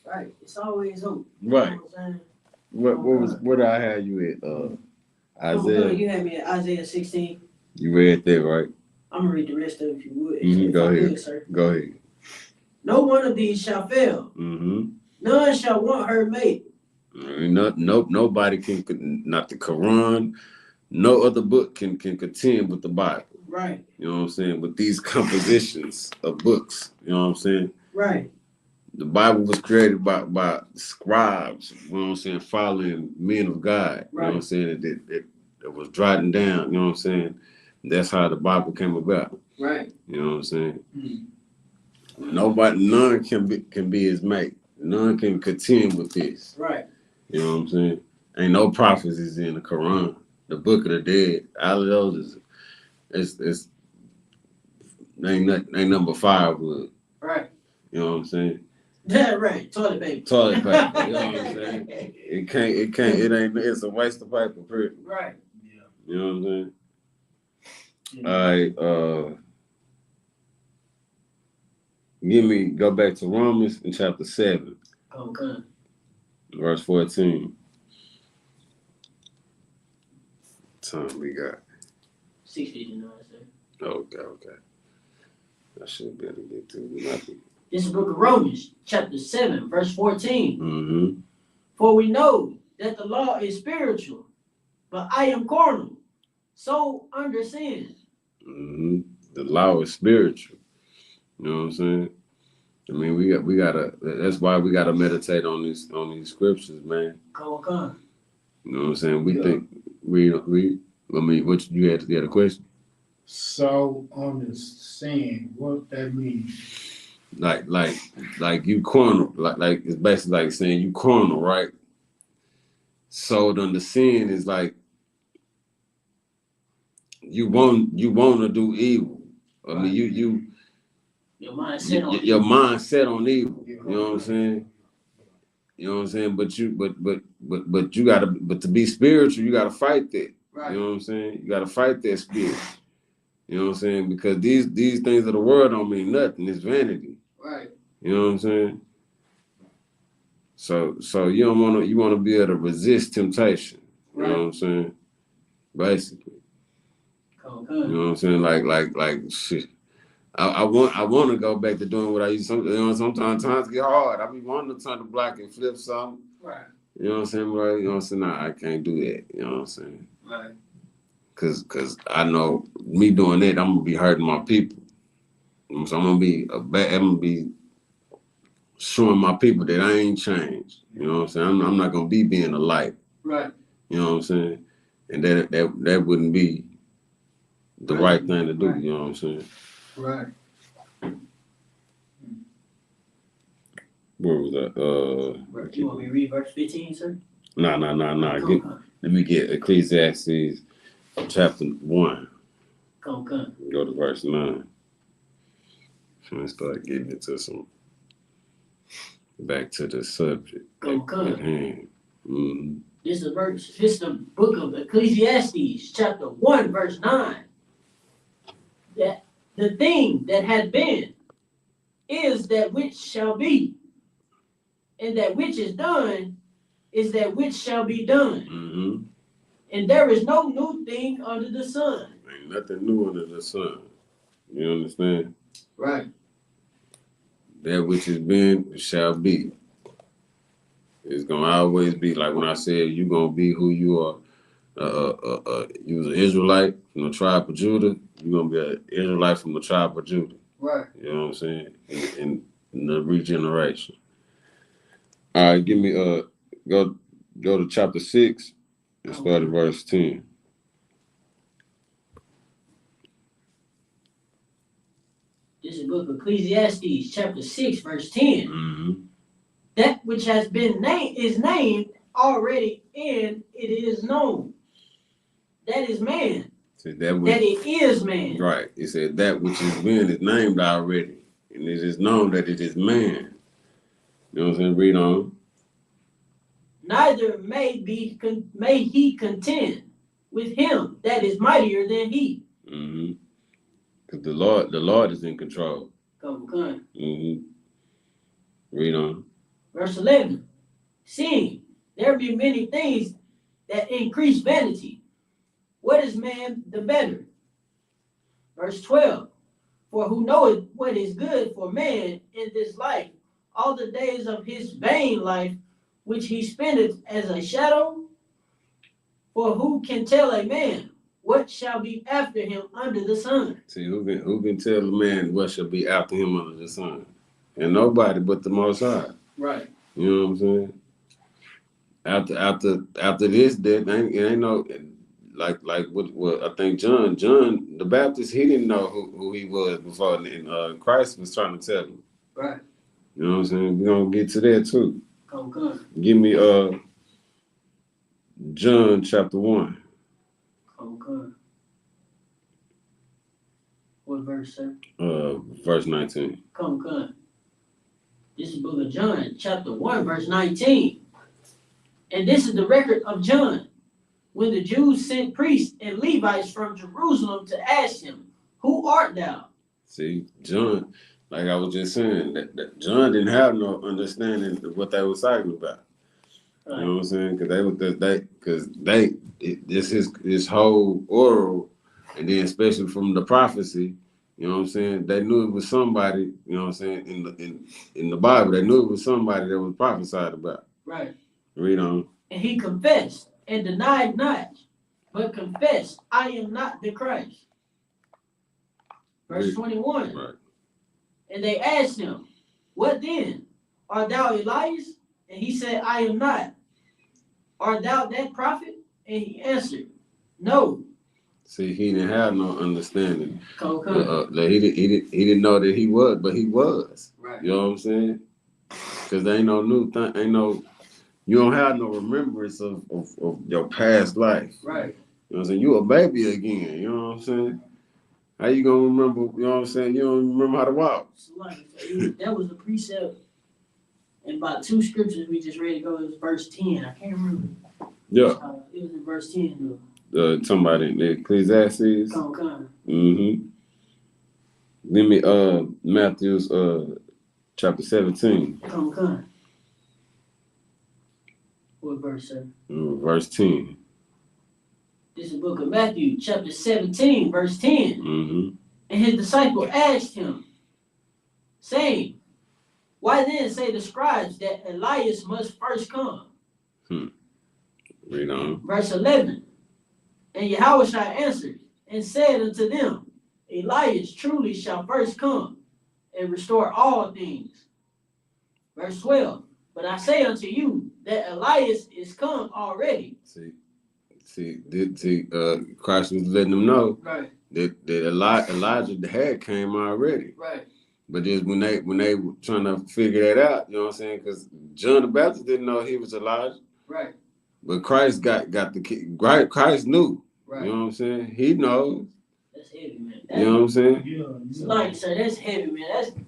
Right. It's always hope. Right. You know what I'm saying? Where did I have you at? Isaiah. You had me at Isaiah 16. You read that, right? I'm gonna read the rest of it if you would. Go ahead. Could, sir. Go ahead. No one of these shall fail. Mm-hmm. None shall want her mate. Nobody can, not the Quran, no other book can contend with the Bible. Right. You know what I'm saying? With these compositions of books. You know what I'm saying? Right. The Bible was created by scribes, you know what I'm saying, following men of God. You know what I'm saying? That was jotting down, you know what I'm saying? That's how the Bible came about. Right. You know what I'm saying? Mm-hmm. None can be his mate. None can contend with this. Right. You know what I'm saying? Ain't no prophecies in the Quran, the Book of the Dead. All of those ain't nothing but firewood. Right. You know what I'm saying? Yeah, right. Toilet paper. You know what I'm saying? It's a waste of paper, period. Right. Yeah. You know what I'm saying? All right, go back to Romans in chapter 7. Okay. Verse 14. Time we got. 6:59, sir. Okay. I should be able to get to nothing. This is the book of Romans, chapter 7, verse 14. Mm-hmm. For we know that the law is spiritual, but I am carnal, so under sin. Mm-hmm. The law is spiritual. You know what I'm saying? I mean, we gotta. That's why we gotta meditate on these scriptures, man. Come. You know what I'm saying? We think we. I mean, what you had a question? So on the sin, what that means? like you carnal, like it's basically like saying you carnal, right? Sold under sin is like you want to do evil. I mean, your mind set on your mind set on evil. You know what I'm saying? You know what I'm saying? But you gotta, but to be spiritual, you gotta fight that. Right. You know what I'm saying? You gotta fight that spirit. You know what I'm saying? Because these things of the world don't mean nothing. It's vanity. Right. You know what I'm saying? So you want to be able to resist temptation. You know what I'm saying? Basically. Okay. You know what I'm saying? Like shit. I want to go back to doing what I used to. You know, sometimes times get hard. I be wanting to turn the block and flip something. Right. You know what I'm saying? Right? You know what I'm saying? Nah, I can't do that. You know what I'm saying? Right. Cause I know me doing that, I'm gonna be hurting my people. So I'm gonna be showing my people that I ain't changed. You know what I'm saying? I'm not gonna be being a light. Right. You know what I'm saying? And that wouldn't be the right thing to do. Right. You know what I'm saying? Right. Where was that? You want me to read verse 15, sir? Nah. Let me get Ecclesiastes chapter 1. Come. Go to verse 9. So let's start getting into some back to the subject. Come. Mm-hmm. This is the book of Ecclesiastes, chapter 1, verse 9. That the thing that had been is that which shall be, and that which is done is that which shall be done. Mm-hmm. And there is no new thing under the sun. Ain't nothing new under the sun. You understand? Right. That which has been shall be. It's gonna always be like when I said you gonna be who you are. You was an Israelite from the tribe of Judah. You're gonna be an Israelite from the tribe of Judah. Right. You know what I'm saying? In the regeneration. All right, give me go to chapter 6 and start at verse 10. This is the book of Ecclesiastes, chapter 6, verse 10. Mm-hmm. That which has been named already, and it is known. That is man. See, that it is man. Right. It said that which has been is named already, and it is known that it is man. You know what I'm saying? Read on. Neither may he contend with him that is mightier than he. Mm-hmm. Because the Lord is in control. Come. Mm-hmm. Read on. Verse 11. Seeing there be many things that increase vanity, what is man the better? Verse 12. For who knoweth what is good for man in this life, all the days of his vain life, which he spendeth as a shadow? For who can tell a man what shall be after him under the sun? See, who can tell a man what shall be after him under the sun? And nobody but the Most High. Right. You know what I'm saying? After this, it ain't no like what I think John the Baptist, he didn't know who he was before, and Christ was trying to tell him. Right. You know what I'm saying? We're gonna get to that too. Come. Give me John chapter 1. Come. What verse, sir? Verse 19. Come. This is the book of John, chapter 1, verse 19. And this is the record of John, when the Jews sent priests and Levites from Jerusalem to ask him, who art thou? See, John, like I was just saying, that John didn't have no understanding of what they were talking about. Right. You know what I'm saying? Because this his whole oral, and then especially from the prophecy, you know what I'm saying? They knew it was somebody, you know what I'm saying, in the Bible, they knew it was somebody that was prophesied about. Right. Read on. And he confessed and denied not, but confessed, I am not the Christ. Verse 21. Right. And they asked him, what then? Art thou Elias? And he said, I am not. Art thou that prophet? And he answered, no. See, he didn't have no understanding. Okay. He didn't know that he was, but he was. Right. You know what I'm saying? Because there ain't no new thing, you don't have no remembrance of your past life. Right. You know what I'm saying? You a baby again. You know what I'm saying? How you gonna remember? You know what I'm saying? You don't remember how to walk. That was the precept. And about 2 scriptures we just read ago, it was verse 10. I can't remember. Yeah. It was in verse 10 Talking about in the Ecclesiastes. though. Mm-hmm. Give me Matthew's chapter 17. What verse, sir? Verse 10. This is the book of Matthew, chapter 17, verse 10. Mm-hmm. And his disciple asked him, saying, why then say the scribes that Elias must first come? Read on. Verse 11. And Yahushua answered and said unto them, Elias truly shall first come and restore all things. Verse 12. But I say unto you that Elias is come already. See, Christ was letting them know right. that Elijah had came already. Right. But just when they were trying to figure that out, you know what I'm saying? Because John the Baptist didn't know he was Elijah. Right. But Christ got the key. Right? Christ knew. Right. You know what I'm saying? He knows. That's heavy, man. You know what I'm saying? Yeah. Like you said, that's heavy, man.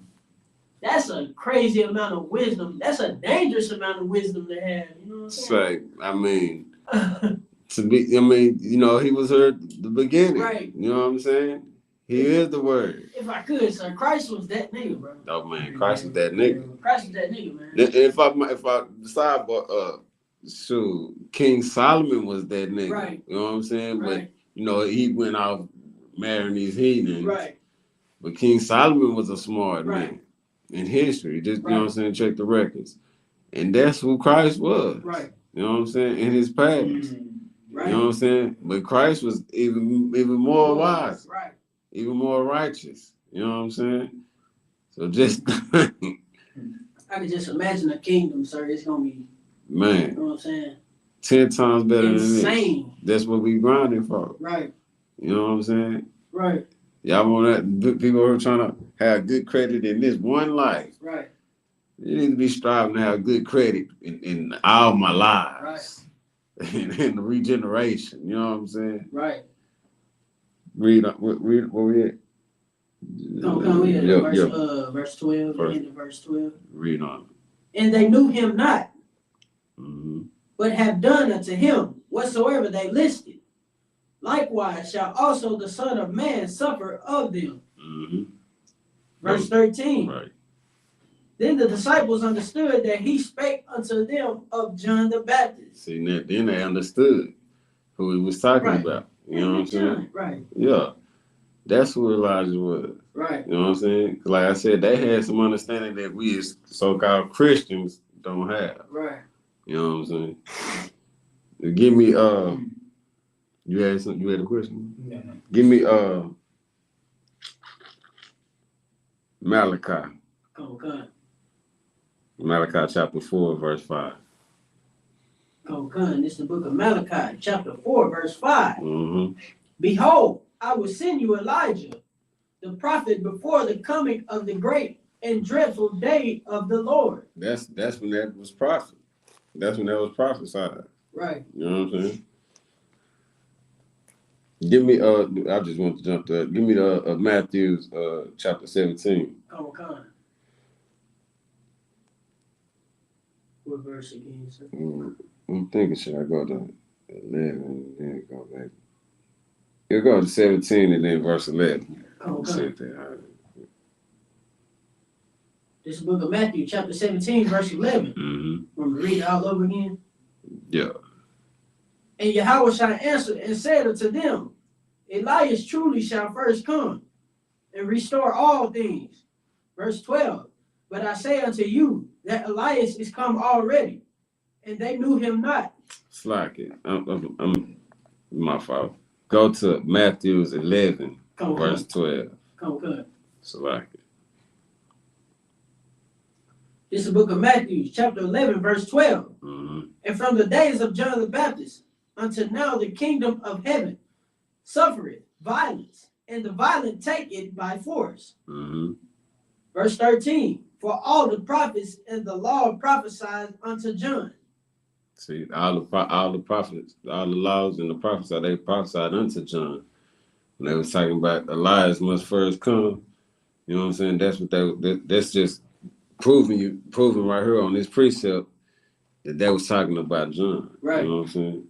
That's a crazy amount of wisdom. That's a dangerous amount of wisdom to have. You know what I'm saying? I mean, he was here at the beginning. Right. You know what I'm saying? He is the word. If I could, sir, Christ was that nigga, bro. Oh man, Christ was that nigga. Christ was that nigga, man. If I decide, shoot, King Solomon was that nigga. Right. You know what I'm saying? Right. But he went off marrying these heathens. Right. But King Solomon was a smart right. man in history. Just right. You know what I'm saying? Check the records, and that's who Christ was. Right. You know what I'm saying? In his past. Right. You know what I'm saying? But Christ was even more wise. Right. Even more righteous. You know what I'm saying? So just I can just imagine a kingdom, sir. It's gonna be, man. You know what I'm saying? 10 times better Insane. than this. That's what we grinding for. Right. You know what I'm saying? Right. Y'all want that? People who are trying to have good credit in this one life. Right. You need to be striving to have good credit in all my lives. Right. in the regeneration. You know what I'm saying? Right. Read where we at? Come here. Verse 12. The end of verse 12. Read on. And they knew him not, Mm-hmm. but have done unto him whatsoever they listed. Likewise shall also the Son of Man suffer of them. Mm-hmm. Verse 13. Right. Then the disciples understood that he spake unto them of John the Baptist. See, then they understood who he was talking right. about. You know what I'm saying? Right. Yeah. That's who Elijah was. Right. You know what I'm saying? Like I said, they had some understanding that we as so-called Christians don't have. Right. You know what I'm saying? Give me you had a question? Yeah. Give me Malachi. Okay. Malachi chapter 4, verse 5. Okay. This is the book of Malachi, chapter 4, verse 5. Mm-hmm. Behold, I will send you Elijah, the prophet, before the coming of the great and dreadful day of the Lord. That's when that was prophet. That's when that was prophesied. Right. You know what I'm saying? Give me I just want to jump to that. Give me the Matthew's chapter 17. Okay. What verse again, sir? I'm thinking, should I go to 11 and then go back? You go to 17 and then verse 11. Okay. This is the book of Matthew, chapter 17, verse 11. Mm-hmm. Want me to read it all over again? Yeah. And Yahushua answered and said unto them, Elias truly shall first come and restore all things. Verse 12. But I say unto you that Elias is come already, and they knew him not. Slack it. I'm my fault. Go to Matthew's 11, verse 12. Slack it. This is the book of Matthew, chapter 11, verse 12. Mm-hmm. And from the days of John the Baptist until now the kingdom of heaven suffereth violence, and the violent take it by force. Mm-hmm. Verse 13, for all the prophets and the law prophesied unto John. See, all the prophets, all the laws and the prophets, they prophesied unto John. When they was talking about Elias must first come, you know what I'm saying? That's what that's just proving right here on this precept that they was talking about John. Right. You know what I'm saying?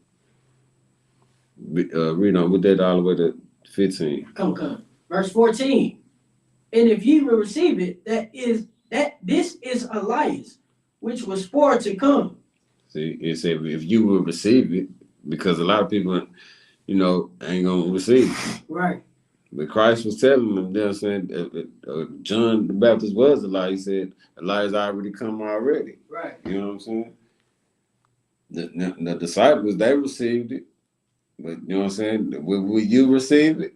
Read on with that all the way to 15. Come. Verse 14. And if ye will receive it, this is Elias, which was for to come. See, it said if you will receive it, because a lot of people, you know, ain't gonna receive it. Right. But Christ was telling them, they're saying John the Baptist was Elias. He said Elias already come already. Right. You know what I'm saying? The disciples, they received it. But you know what I'm saying? Will you receive it?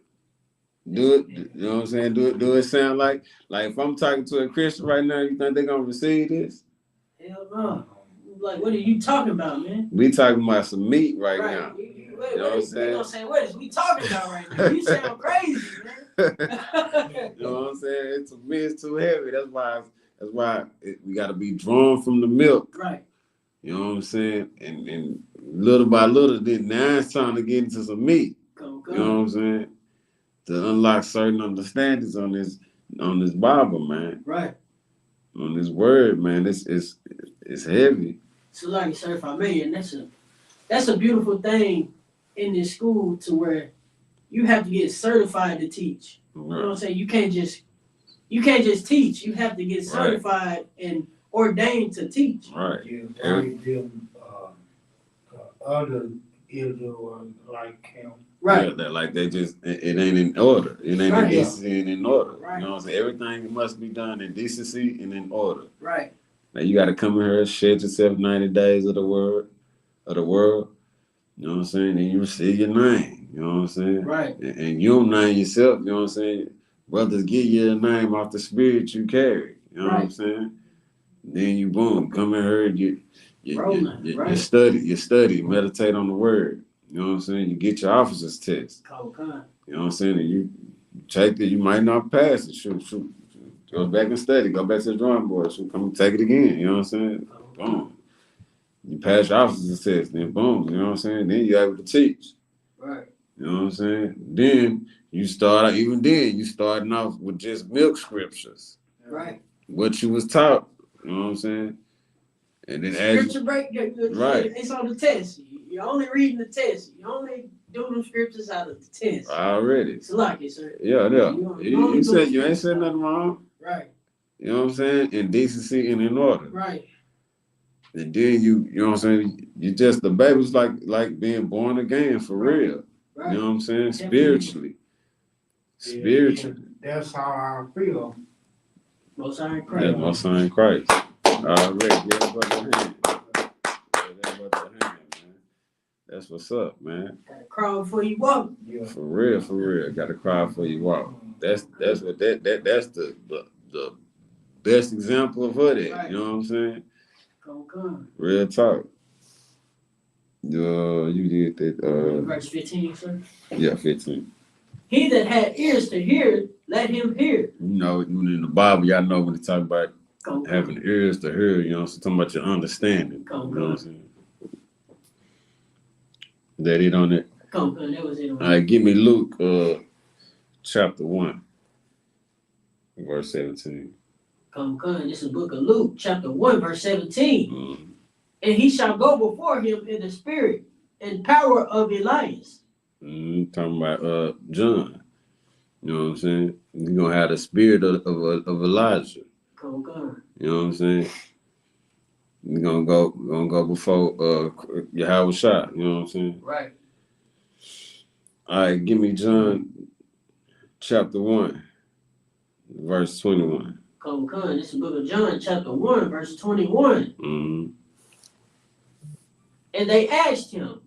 Do it. You know what I'm saying? Do it sound like if I'm talking to a Christian right now, you think they're gonna receive this? Hell no. Like, what are you talking about, man? We talking about some meat right now. You know what I'm saying? gonna say, what is we talking about right now? You sound crazy, man. You know what I'm saying? It's too heavy. That's why we got to be drawn from the milk. Right. You know what I'm saying? And little by little, now it's time to get into some meat. Go. You know what I'm saying? To unlock certain understandings on this Bible, man. Right. On this word, man. It's heavy. So like, sir, if I may, and that's a beautiful thing in this school to where you have to get certified to teach. Right. You know what I'm saying? You can't just teach. You have to get certified and ordained to teach. Right. Other Israel like him. Right. Yeah, that like they just it ain't in order. It ain't in decency and in order. Right. You know what I'm saying? Everything must be done in decency and in order. Right. Now you gotta come in here, shed yourself 90 days of the world. You know what I'm saying? And you receive your name. You know what I'm saying? Right. And you don't name yourself, you know what I'm saying? Brothers give you a name off the spirit you carry. You know what I'm saying? Then you boom, come in here, you study, meditate on the word. You know what I'm saying? You get your officer's test. You know what I'm saying? And you take it, you might not pass it. Shoot. Go back and study. Go back to the drawing board. Shoot, come and take it again. You know what I'm saying? Boom. You pass your officer's test, then boom. You know what I'm saying? Then you're able to teach. Right. You know what I'm saying? Then you starting off with just milk scriptures. Right. What you was taught. You know what I'm saying? And then scripture break, right. It's on the test. You're only reading the test. You only doing the scriptures out of the test. Already. It's like it, sir. Yeah. You said you ain't said nothing wrong. Right. You know what I'm saying? In decency and in order. Right. And then you know what I'm saying? You just, the baby's like being born again for real. Right. You know what I'm saying? Spiritually. That's how I feel. Most High in Christ. That's Most High in Christ. Already. Give everybody a hand. That's what's up, man. Gotta cry before you walk. Yeah. For real. Gotta cry before you walk. That's what that's the best example of what it. Right. You know what I'm saying? Come. Real talk. You did that. Verse 15, sir. Yeah, 15. He that had ears to hear, let him hear. You know, in the Bible, y'all know when they talk about having ears to hear, you know, so talking about your understanding. You know what I'm saying? Is that it on it? That was it on it. All right, give me Luke chapter 1, verse 17. This is the book of Luke, chapter 1, verse 17. Mm-hmm. And he shall go before him in the spirit and power of Elias. Talking about John. You know what I'm saying? You're going to have the spirit of Elijah. You know what I'm saying? You're going to go before Yahweh Shah. You know what I'm saying? Right. All right, give me John chapter 1, verse 21. This is the book of John, chapter 1, verse 21. Mm-hmm. And they asked him,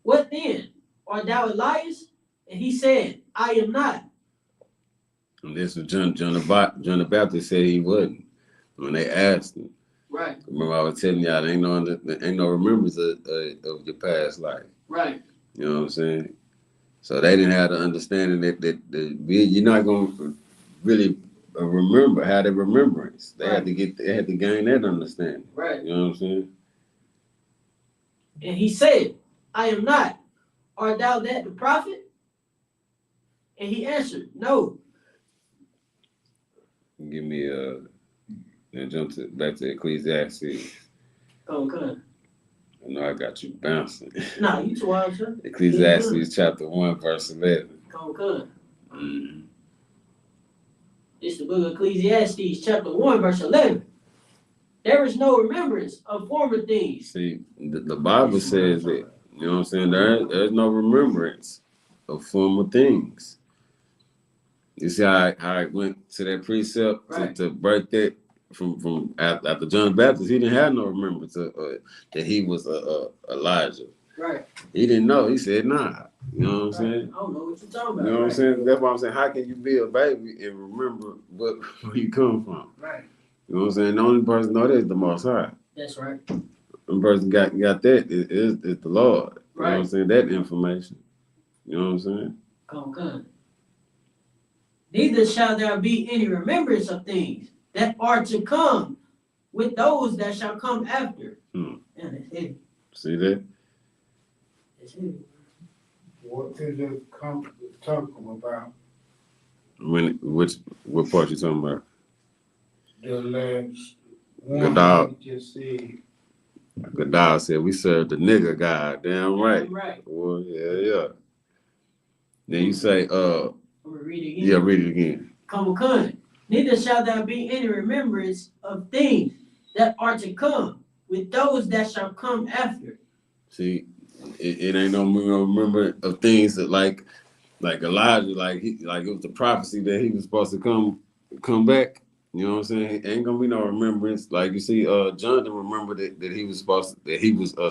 what then? Art thou Elias? And he said, I am not. And this was John the Baptist said he wasn't when they asked him. Right. Remember I was telling y'all, there ain't no remembrance of your past life. Right. You know what I'm saying? So they didn't have the understanding you're not going to really remember, how the remembrance. They had to gain that understanding. Right. You know what I'm saying? And he said, I am not. Art thou that the prophet? And he answered, no. Give me then jump back to Ecclesiastes. Okay. I know I got you bouncing. Nah, you too wild, sir. Ecclesiastes chapter 1, verse 11. Okay. Mm-hmm. It's the book of Ecclesiastes, chapter 1, verse 11. There is no remembrance of former things. See, the Bible says that, you know what I'm saying? There's no remembrance of former things. You see how I went to that precept to break that from after John the Baptist. He didn't have no remembrance that he was Elijah. Right. He didn't know. He said, nah. You know what I'm saying? I don't know what you're talking about. You know what I'm saying? That's why I'm saying, how can you be a baby and remember where you come from? Right. You know what I'm saying? The only person know that is the Most High. That's right. The person got that is the Lord. You know what I'm saying? That information. You know what I'm saying? Come. Neither shall there be any remembrance of things that are to come with those that shall come after. Man, that's heavy. See that? That's heavy. What is it talking about? What part you talking about? The last one Gadal. you just said. Gadal said we serve the nigga God. Damn right. Right. Well, yeah. Then you say, I'm gonna read it again. Yeah, read it again. Come. Neither shall there be any remembrance of things that are to come with those that shall come after. See, it ain't no remember of things that like Elijah, like it was the prophecy that he was supposed to come back. You know what I'm saying? Ain't gonna be no remembrance. Like you see, John didn't remember that he was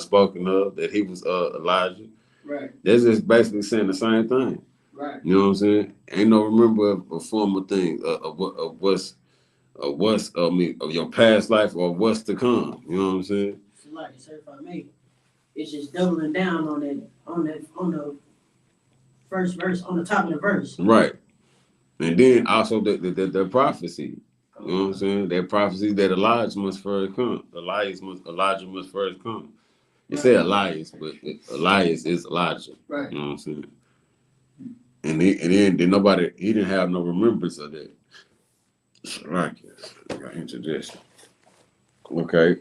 spoken of, that he was Elijah. Right. That's just basically saying the same thing. Right. You know what I'm saying? Ain't no remember of former things of your past life or what's to come. You know what I'm saying? So like I said, if I may, it's just doubling down on the first verse, on the top of the verse. Right. And then also the prophecy. You know what I'm saying? That prophecy that Elijah must first come. Elijah must first come. You say Elias, but Elias is Elijah. Right. You know what I'm saying? And then nobody, he didn't have no remembrance of that. Right. I introduction. Okay.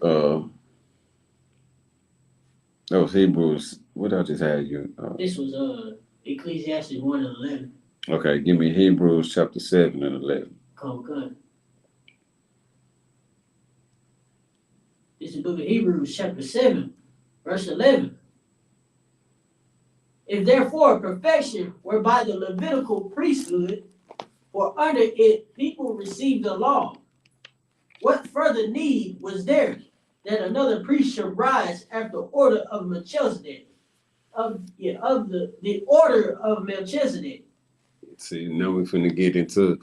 That was Hebrews. What I just had you? This was Ecclesiastes 1 and 11. Okay, give me Hebrews chapter 7 and 11. Come. This is the book of Hebrews, chapter 7, verse 11. If therefore perfection were by the Levitical priesthood, for under it people received the law, what further need was there that another priest should rise after order of Melchizedek? Of the order of Melchizedek. See, now we're finna get into,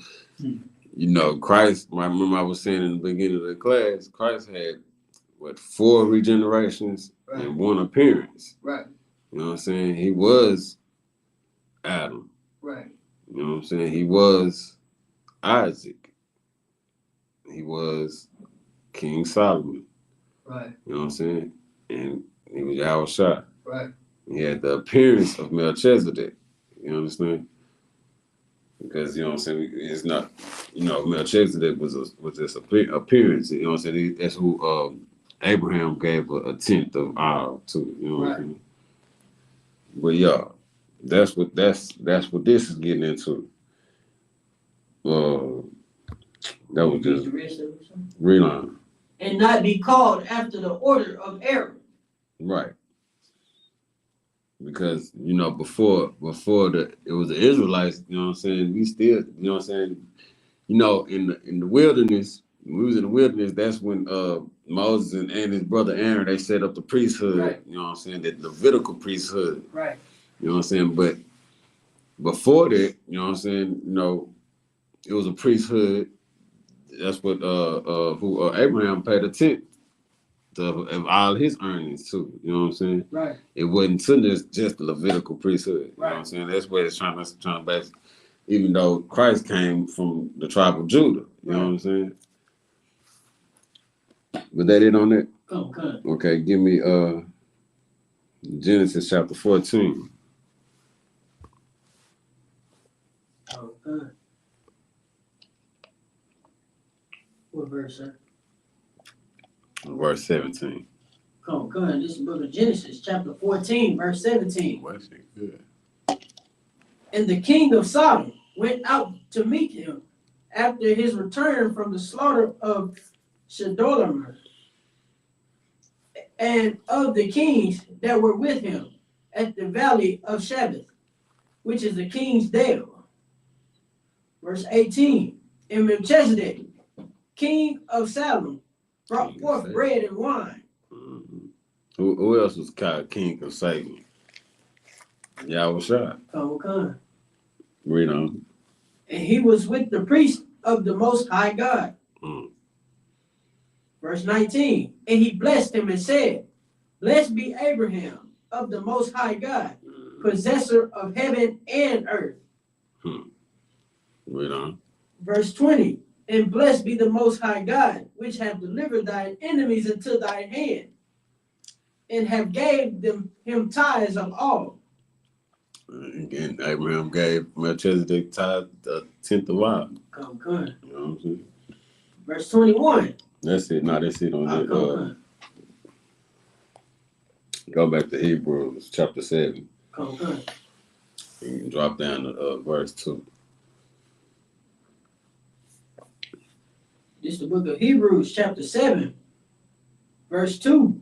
Christ. I remember I was saying in the beginning of the class, Christ had 4 regenerations and 1 appearance. Right. You know what I'm saying? He was Adam. Right. You know what I'm saying? He was Isaac. He was King Solomon. Right. You know what I'm saying? And he was Yahushua. Right. He had the appearance of Melchizedek. You understand? Because, you know what I'm saying, it's not, Melchizedek was just appearance. You know what I'm saying? That's who Abraham gave a tenth of all to. You know what I'm saying? But yeah, that's what this is getting into. That was just reline. And not be called after the order of Aaron. Right. Because, before it was the Israelites, you know what I'm saying, we still, you know what I'm saying, in the wilderness, when we was in the wilderness, that's when Moses and his brother Aaron, they set up the priesthood, right. You know what I'm saying, the Levitical priesthood. Right. You know what I'm saying? But before that, you know what I'm saying, it was a priesthood. That's what Abraham paid a tenth of all his earnings too. You know what I'm saying? Right. It wasn't to just the Levitical priesthood. You Right. know what I'm saying? That's what it's trying to base. Even though Christ came from the tribe of Judah. You know what I'm saying? Was that it on that? Okay. Okay, give me Genesis chapter 14. Okay. What verse, sir? Verse 17. Come on. This is the book of Genesis, chapter 14, verse 17. What's it good? And the king of Sodom went out to meet him after his return from the slaughter of Chedorlaomer, and of the kings that were with him at the valley of Shabbath, which is the king's dale. Verse 18. And Melchizedek, king of Salem, brought forth bread and wine. Mm-hmm. Who else was called king of Salem? Yahushua. Okay. Read on. And he was with the priest of the Most High God. Mm. Verse 19. And he blessed him and said, Blessed be Abraham of the Most High God, possessor of heaven and earth. Read on. Verse 20. And blessed be the Most High God, which have delivered thine enemies into thine hand, and have gave him tithes of all. Again, Abraham gave Melchizedek tithe the 10th of all. Come good. You know what I'm saying? Verse 21. That's it. No, that's it on that. Go back to Hebrews chapter 7. Come good. You can drop down to verse 2. This is the book of Hebrews, chapter 7, verse 2.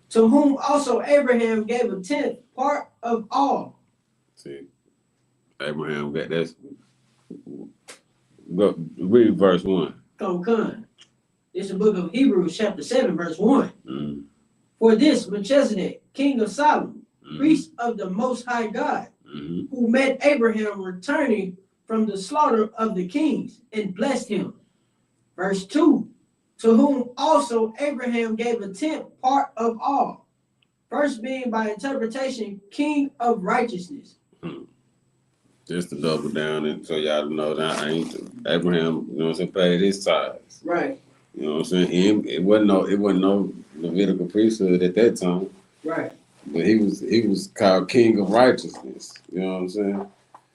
To whom also Abraham gave a 10th part of all. See, Abraham got that's. Go read verse 1. Come. This is the book of Hebrews, chapter 7, verse 1. Mm. For this Melchizedek, king of Salem, priest of the Most High God, who met Abraham returning from the slaughter of the kings and blessed him. Verse 2. To whom also Abraham gave a 10th part of all. First being by interpretation, king of righteousness. Just to double down and so y'all know that Abraham, you know what I'm saying, paid his tithes. Right. You know what I'm saying? It wasn't no Levitical priesthood at that time. Right. But he was called king of righteousness. You know what I'm saying?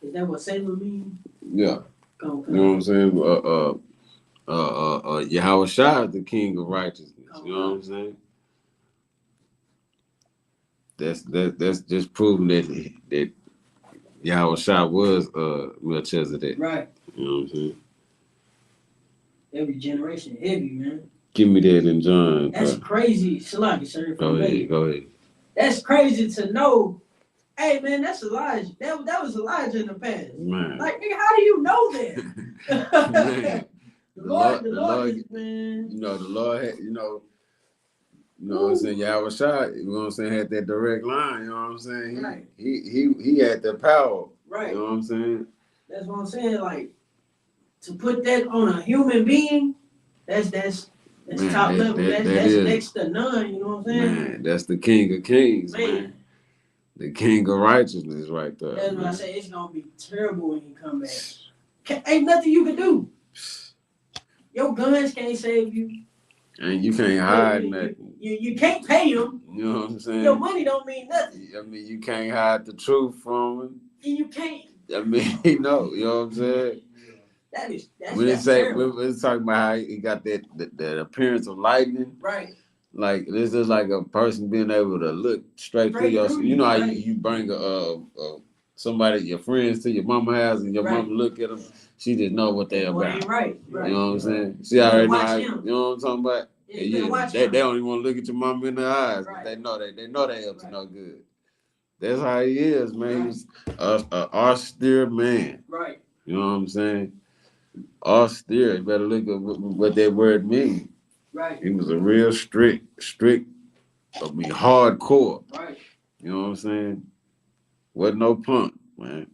Is that what Salem means? Yeah. Okay. You know what I'm saying? Yahushua is the king of righteousness. You know what I'm saying? That's just proving that Yahushua was Melchizedek. Right. You know what I'm saying? Every generation heavy, man. Give me that in John. That's crazy. Salaki, sir. Go ahead. That's crazy to know. Hey, man, that's Elijah. That was Elijah in the past. Man. Like, nigga, how do you know that? Man. The Lord is, man. You know, the Lord had, you know what I'm saying? Yahushua, you know what I'm saying, had that direct line, you know what I'm saying? Right. He had that power. Right. You know what I'm saying? That's what I'm saying. Like, to put that on a human being, that's man, top level. That's next to none, you know what I'm saying? Man, that's the King of Kings, man. The King of Righteousness right there. That's what I say. It's gonna be terrible when you come back. Ain't nothing you can do. Your guns can't save you. And you can't hide nothing. You can't pay them. You know what I'm saying? Your money don't mean nothing. I mean, you can't hide the truth from him. You can't. I mean, you know what I'm saying? That's when it's talking about how he got that appearance of lightning. Right. Like this is like a person being able to look straight through your. You know how you bring somebody, your friends, to your mama house, and your mama look at them. She just know what they about. Right. You know what I'm saying? She already know how. You know what I'm talking about? They don't even want to look at your mama in the eyes. Right. They know they up to no good. That's how he is, man. He's an austere man. Right. You know what I'm saying? Austere. You better look at what that word means. Right. He was a real strict, hardcore. Right. You know what I'm saying? Wasn't no punk, man.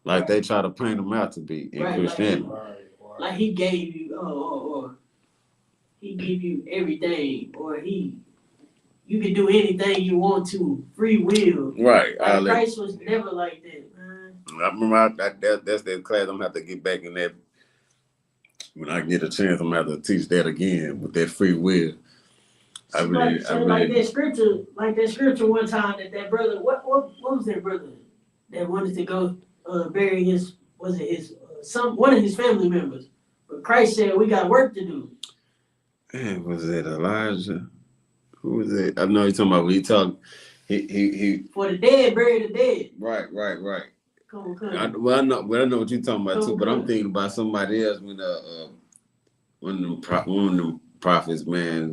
Like they try to paint him out to be in Christianity. Like he gave you, give you everything, or you can do anything you want to, free will. Right. Like Christ was never like that, man. I remember that's that class. I'm gonna have to get back in that when I get a chance. I'm gonna have to teach that again with that free will. Like that scripture one time that brother, what was that brother that wanted to go bury his, was it his one of his family members? But Christ said we got work to do. Man, was it Elijah? Who was it? I know you're talking about when he talked. He for the dead, bury the dead. Right. Come on. I know what you're talking about too, but I'm thinking about somebody else when one of them prophets, man,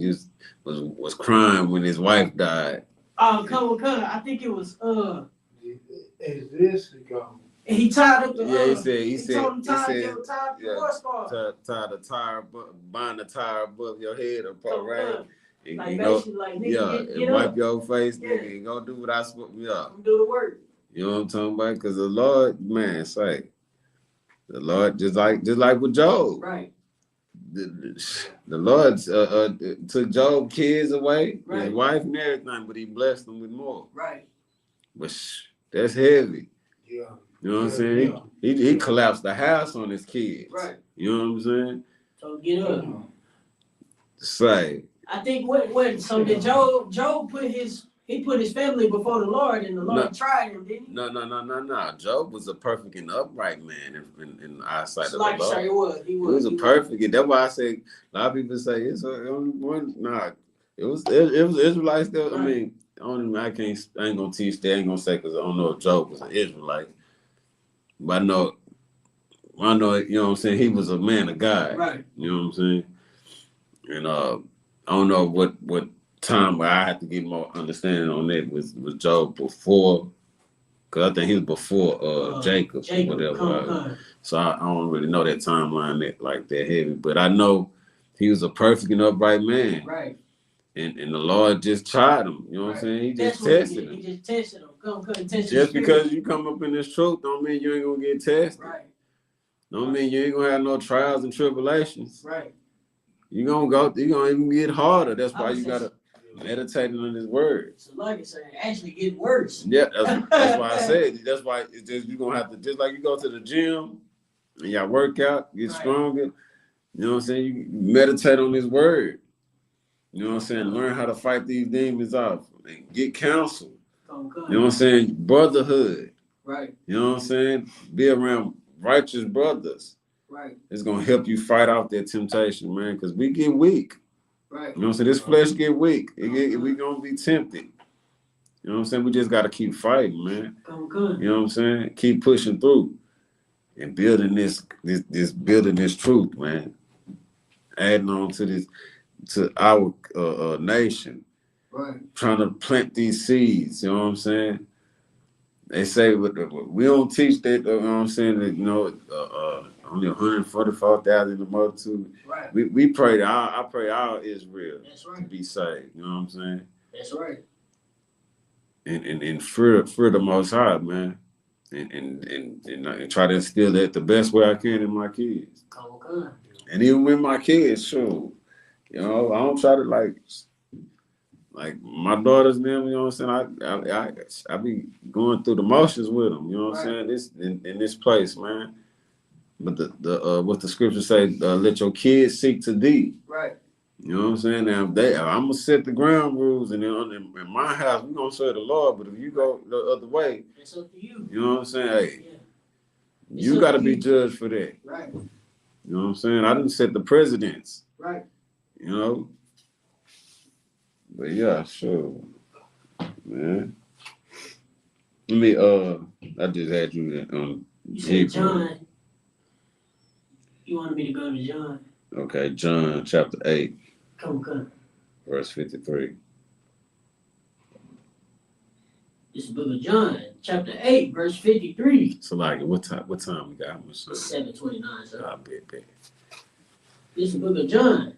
was crying when his wife died. Oh, come on. I think it was Is this gone? And he tied up the he said told him tied the tire, bind the tire above your head or right. And, like basically, like nigga, get wipe up. your face, nigga, and go do what I supposed to do the work. You know what I'm talking about? Because the Lord, man, say the Lord just like with Job. Right. The Lord took Job's kids away, right. His wife and everything, but he blessed them with more. Right. But that's heavy. Yeah. You know what I'm saying? Yeah. He collapsed the house on his kids. Right. You know what I'm saying? So get up. Say. I think so did Job put his family before the Lord, and the Lord tried him, didn't he? No. Job was a perfect and upright man in the eyesight of the Lord. Like you say, he was a perfect, and that's why I say a lot of people say it's only one. Nah, it was Israelites. Right. I mean, I ain't gonna teach that. I ain't gonna say because I don't know if Job was an Israelite, but I know. You know what I'm saying. He was a man of God. Right. You know what I'm saying. And I don't know what time, but I have to get more understanding on that. Was Job before? Because I think he was before Jacob or whatever. So I don't really know that timeline like that heavy. But I know he was a perfect and upright man. Right. And the Lord just tried him. You know what I'm saying? He just tested him. He just tested him. Just because you come up in this truth don't mean you ain't going to get tested. Right. Don't mean you ain't going to have no trials and tribulations. Right. You're going to even get harder. That's why you got to meditate on his word. So like I said, actually get worse. Yeah, that's why I said. That's why it's just you're going to have to, just like you go to the gym and y'all work out, get stronger. You know what I'm saying? You meditate on his word. You know what I'm saying? Learn how to fight these demons off. And get counsel. You know what I'm saying? Brotherhood. Right. You know what I'm saying? Be around righteous brothers. Right. It's going to help you fight off that temptation, man, because we get weak. Right. You know what I'm saying? This flesh get weak. We going to be tempted. You know what I'm saying? We just got to keep fighting, man. You know what I'm saying? Keep pushing through and building this truth, man. Adding on to our nation. Right. Trying to plant these seeds, you know what I'm saying? They say we don't teach that, you know what I'm saying, that, only 144,000 in the multitude. Right. We pray I pray all Israel to be saved, you know what I'm saying? That's right. And fear the Most High, man. And try to instill that the best way I can in my kids. Okay. And even with my kids, sure. You know, I don't try to like my daughters and them, you know what I'm saying? I be going through the motions with them, you know what I'm saying? This in this place, man. But the what the scripture say, let your kids seek to thee. Right. You know what I'm saying? Now I'm gonna set the ground rules, and then in my house we're gonna serve the Lord. But if you go the other way, it's up to you. You know what I'm saying? Hey, you gotta be judged for that. Right. You know what I'm saying? I didn't set the precedents. Right. You know? But yeah, sure. Man. Let me I just had you you said John. You wanted me to go to John. Okay, John chapter 8. Come. Verse 53. This is the book of John, chapter 8, verse 53. So like what time we got? It's 7:29, sir. I bet. This is the book of John,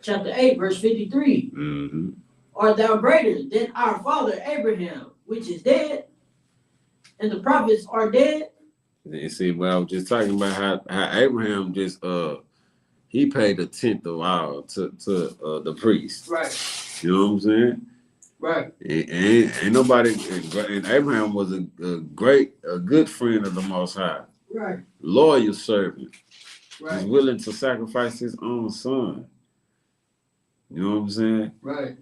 chapter 8, verse 53. Mm-hmm. Art thou greater than our father Abraham, which is dead, and the prophets are dead? You see, well, I was just talking about how Abraham just he paid a tenth of all to the priest. Right. You know what I'm saying? Right. Ain't nobody. And Abraham was a good friend of the Most High. Right. Loyal servant. Right. Was willing to sacrifice his own son. You know what I'm saying? Right.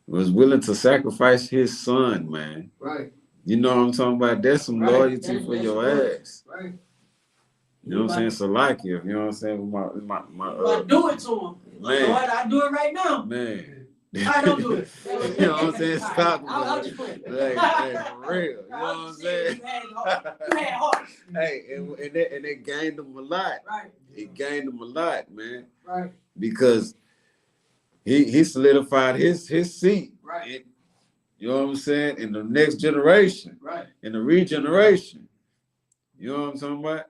Was willing to sacrifice his son, man. Right. You know what I'm talking about? That's some loyalty for your ass. Right. You know what I'm saying? Salakia, you know what I'm saying? I do it to him. Man. Lord, I do it right now. Man. I don't do it. You know what I'm saying? Stop. I'll just play. Hey, for real. You know what I'm saying? You had heart. Hey, and it gained him a lot. Right. It gained him a lot, man. Right. Because he solidified his seat. Right. You know what I'm saying? In the next generation. Right. In the regeneration. You know what I'm talking about?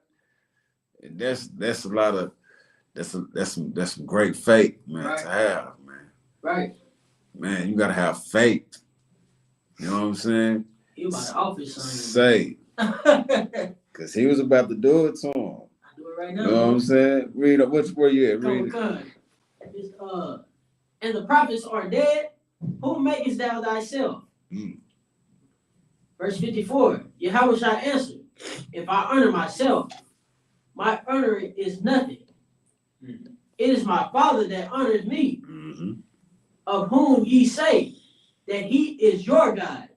And that's a lot of that's some great faith, man, right. to have, man. Right. Man, you gotta have faith. You know what I'm saying? He about to office say. Cause he was about to do it to him. I do it right now. You know what I'm saying? Read up where you at? Read it. And the prophets are dead. Who makest thou thyself? Verse 54. Yahweh shall answer, if I honor myself, my honor is nothing. It is my Father that honors me, of whom ye say that he is your God.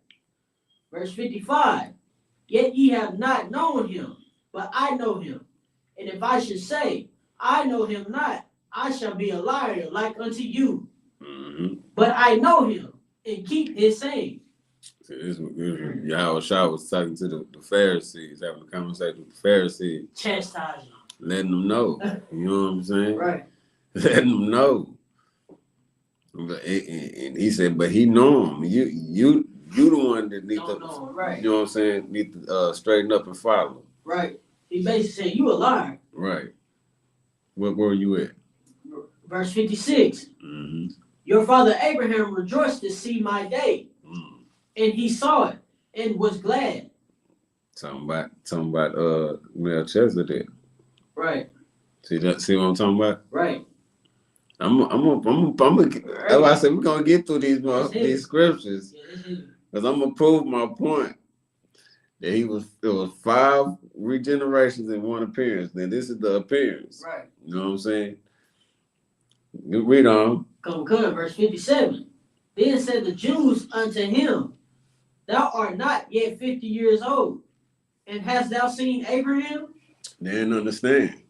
Verse 55. Yet ye have not known him, but I know him. And if I should say, I know him not, I shall be a liar like unto you. But I know him and keep his saying. So Yahweh Shah was talking to the Pharisees, having a conversation with the Pharisees. Chastising. Letting them know. You know what I'm saying? Right. Letting them know. And he said, but he know him. You the one that need to, right. You know what I'm saying, need to straighten up and follow. Right. He basically said, you a liar. Right. Where were you at? Verse 56. Your father Abraham rejoiced to see my day. And he saw it and was glad. Talking about Melchizedek. Right. See what I'm talking about? Right. I'm gonna. That's why I said we're gonna get through these scriptures, because I'm gonna prove my point that it was 5 regenerations in one appearance. Then this is the appearance. Right. You know what I'm saying? You read on. Come, verse 57. Then said the Jews unto him, thou art not yet 50 years old, and hast thou seen Abraham? They didn't understand.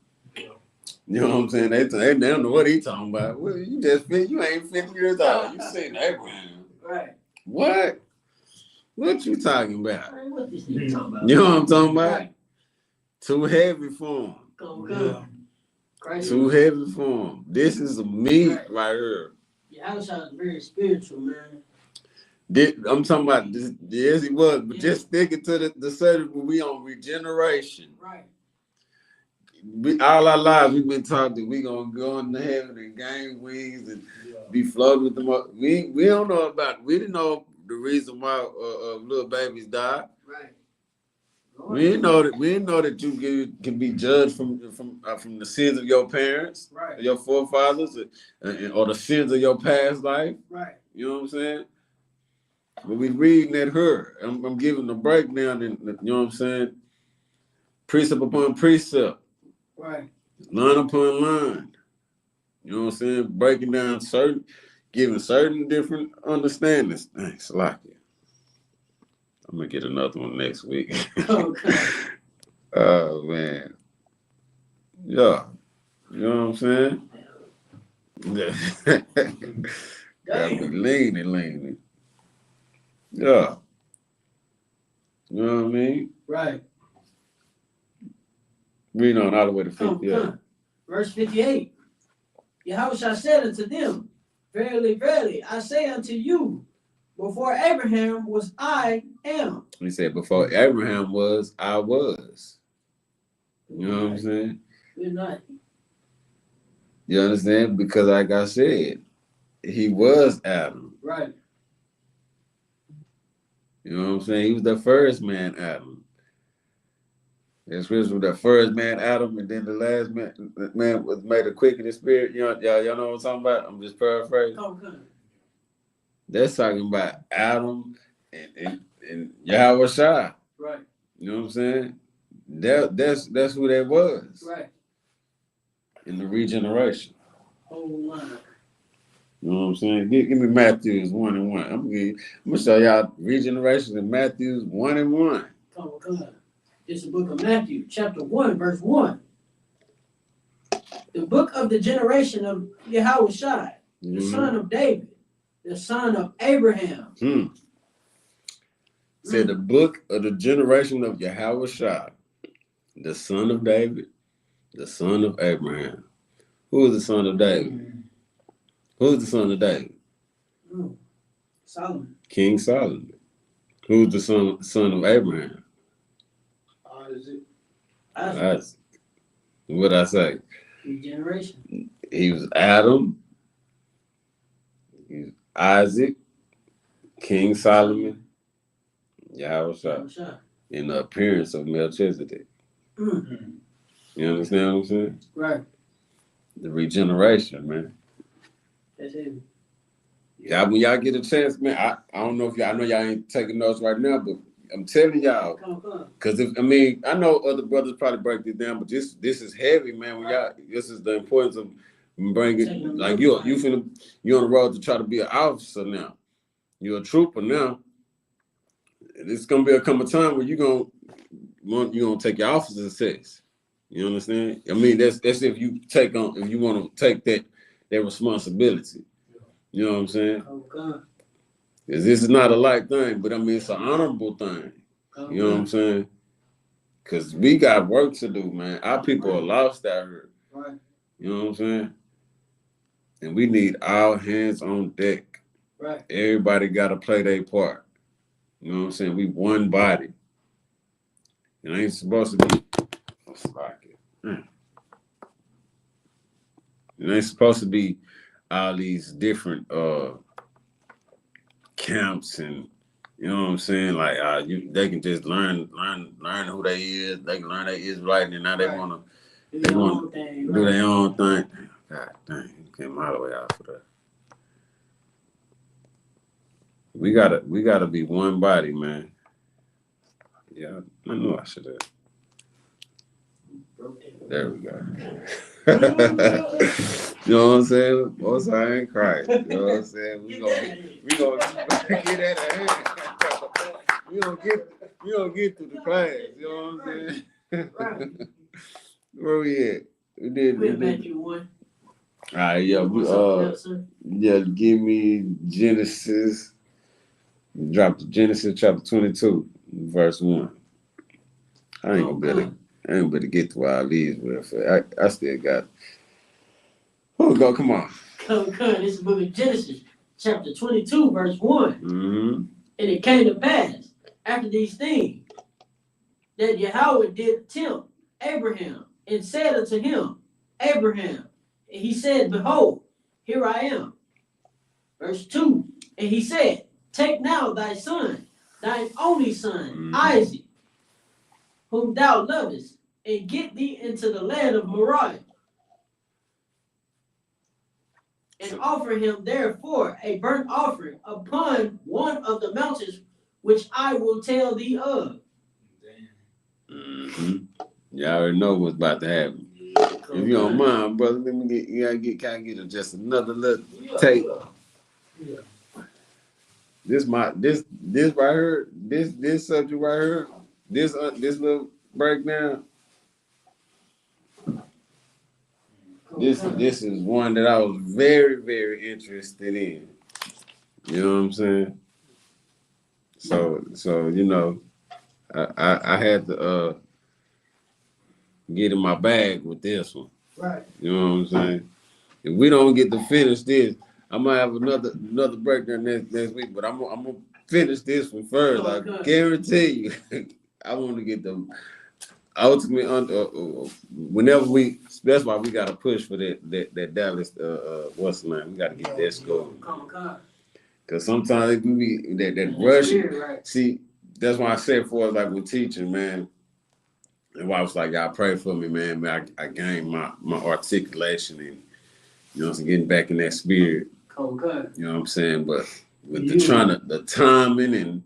You know what I'm saying? They don't know what he talking about. Well, you ain't 50 years old. You seen Abraham. Right. What? What you talking about? What this nigga talking about? You know what I'm talking about? Right. Too heavy for him. Come. Too heavy for him. This is a meat right here. Yeah, I was very spiritual, man. I'm talking about this. Yes, he was, but just sticking to the subject where we on regeneration. Right. All our lives we've been taught that we gonna go into heaven and gain wings and be floating with them. We don't know about. We didn't know the reason why little babies die. Right. We didn't know that you can be judged from the sins of your parents, right, your forefathers, or the sins of your past life. Right. You know what I'm saying? But we reading that here. I'm giving the breakdown, and you know what I'm saying? Precept upon precept. Right. Line upon line. You know what I'm saying? Breaking down giving certain different understandings. Thanks, Lucky. I'm gonna get another one next week. Okay. Oh man. Yeah. You know what I'm saying? Gotta be leaning. Yeah. You know what I mean? Right. Read on all the way to 58. Verse 58. Yahweh said unto them, verily, verily, I say unto you, before Abraham was, I am. He said, before Abraham was, I was. You know what I'm saying? We're not. You understand? Because like I said, he was Adam. Right. You know what I'm saying? He was the first man, Adam. The scripture with the first man Adam, and then the last man was made a quick in the spirit. Y'all know what I'm talking about? I'm just paraphrasing. That's talking about Adam and Yahweh Shai. Right. You know what I'm saying? That's who that was. Right. In the regeneration. Whole line. You know what I'm saying? Give me Matthews 1:1. I'm gonna show y'all regeneration in Matthews 1:1. Come on. It's the book of Matthew, chapter 1, verse 1. The book of the generation of Yahweh Shai, the son of David, the son of Abraham. Said the book of the generation of Yahweh Shai, the son of David, the son of Abraham. Who is the son of David? Who is the son of David? Solomon. King Solomon. Who's the son of Abraham? Isaac. What I say? Regeneration. He was Adam. He was Isaac. King Solomon. Yahweh Shai. In the appearance of Melchizedek. You understand what I'm saying? Right. The regeneration, man. That's it. Yeah, when y'all get a chance, man, I don't know if y'all, I know y'all ain't taking notes right now, but I'm telling y'all, because I know other brothers probably break this down, but this is heavy, man. When y'all, this is the importance of bringing, like you're on the road to try to be an officer now. You're a trooper now. It's gonna come a time where you're gonna take your officer's test. You understand? I mean, that's if you want to take that responsibility. You know what I'm saying? Because this is not a light thing, but I mean, it's an honorable thing. You know what I'm saying? Because we got work to do, man. Our people are lost out here. Right. You know what I'm saying? And we need all hands on deck. Right. Everybody got to play their part. You know what I'm saying? We one body. And I ain't supposed to be. It ain't supposed to be all these different camps, and you know what I'm saying? Like they can just learn who they is. They can learn they Israelite, and now they want to do their own thing. God dang, you came all the way out for that. We gotta be one body, man. Yeah, I knew I should have. There we go. You know what I'm saying? Most I ain't Christ. You know what I'm saying? We gonna get at it. We gonna get through the class. You know what I'm saying? Right. Where we at? We did. Matthew 1. All right, yeah, give me Genesis. Drop to Genesis chapter 22, verse 1. I ain't gonna better get through all these, but I still got. Oh, go, come on. This is the book of Genesis, chapter 22, verse 1. Mm-hmm. And it came to pass after these things that Yahweh did tempt Abraham and said unto him, Abraham. And he said, Behold, here I am. Verse 2. And he said, Take now thy son, thine only son, Isaac, whom thou lovest, and get thee into the land of Moriah, and offer him therefore a burnt offering upon one of the mountains which I will tell thee of. Mm-hmm. You already know what's about to happen. If you don't mind, brother, let me get just another little tape. Yeah. This right here, this subject right here, this little breakdown. This is one that I was very, very interested in. You know what I'm saying? So you know, I had to get in my bag with this one. Right. You know what I'm saying? If we don't get to finish this, I might have another breakdown next week, but I'm gonna finish this one first. I guarantee you. I want to get the ultimate whenever that's why we gotta push for that Dallas what's the name? We gotta get that score. Cause sometimes we be that rush. Right. See, that's why I said for like with teaching, man, And I was like, y'all pray for me, man. I gained my articulation and, you know what I'm saying, getting back in that spirit. Okay. You know what I'm saying? But with the timing and,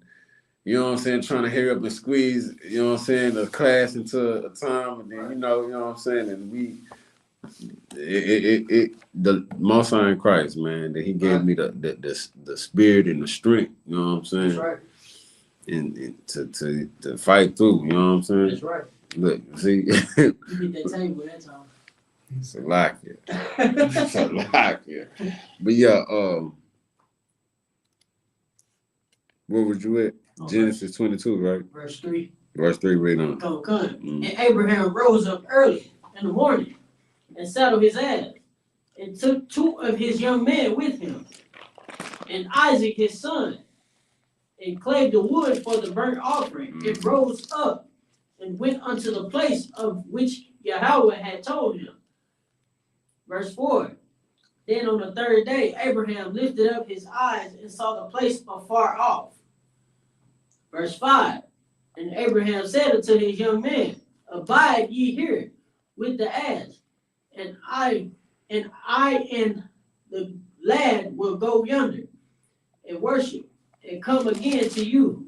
you know what I'm saying, trying to hurry up and squeeze, you know what I'm saying, the class into a time, and then, you know what I'm saying, and the most high in Christ, man, that he gave me the spirit and the strength, you know what I'm saying? That's right. And to fight through, you know what I'm saying? That's right. Look, see, you hit that table that time. It's a lot here. It's a lot here. But yeah, where was you at? Genesis 22, right? Verse 3. Verse 3, read on. And Abraham rose up early in the morning and saddled his ass and took 2 of his young men with him and Isaac his son and clave the wood for the burnt offering and rose up and went unto the place of which Yahweh had told him. Verse 4. Then on the 3rd day, Abraham lifted up his eyes and saw the place afar off. Verse 5. And Abraham said unto his young men, abide ye here with the ass, and I and the lad will go yonder and worship and come again to you.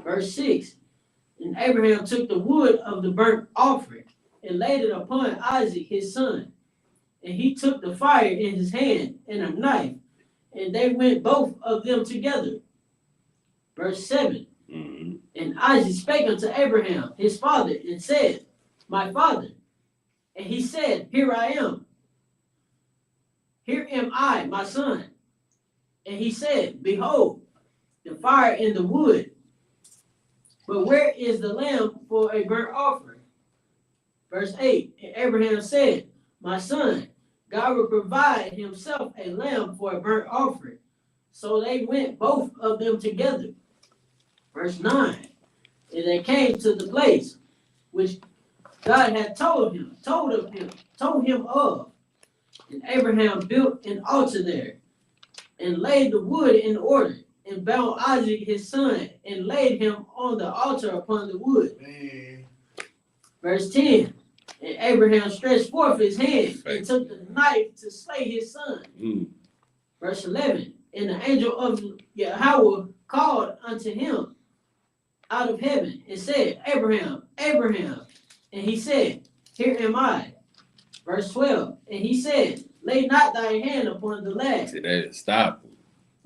Verse 6. And Abraham took the wood of the burnt offering and laid it upon Isaac his son. And he took the fire in his hand and a knife, and they went both of them together. Verse 7. And Isaac spake unto Abraham his father and said, my father. And he said, here I am. Here am I, my son. And he said, behold, the fire and the wood. But where is the lamb for a burnt offering? Verse 8. And Abraham said, my son, God will provide himself a lamb for a burnt offering. So they went both of them together. Verse 9. And they came to the place which God had told him of. And Abraham built an altar there, and laid the wood in order, and bound Isaac his son, and laid him on the altar upon the wood. Verse 10. And Abraham stretched forth his hand, and took the knife to slay his son. Verse 11. And the angel of Yahweh called unto him out of heaven, and said, Abraham, Abraham. And he said, here am I. Verse 12. And he said, lay not thy hand upon the lad. See, they stopped him.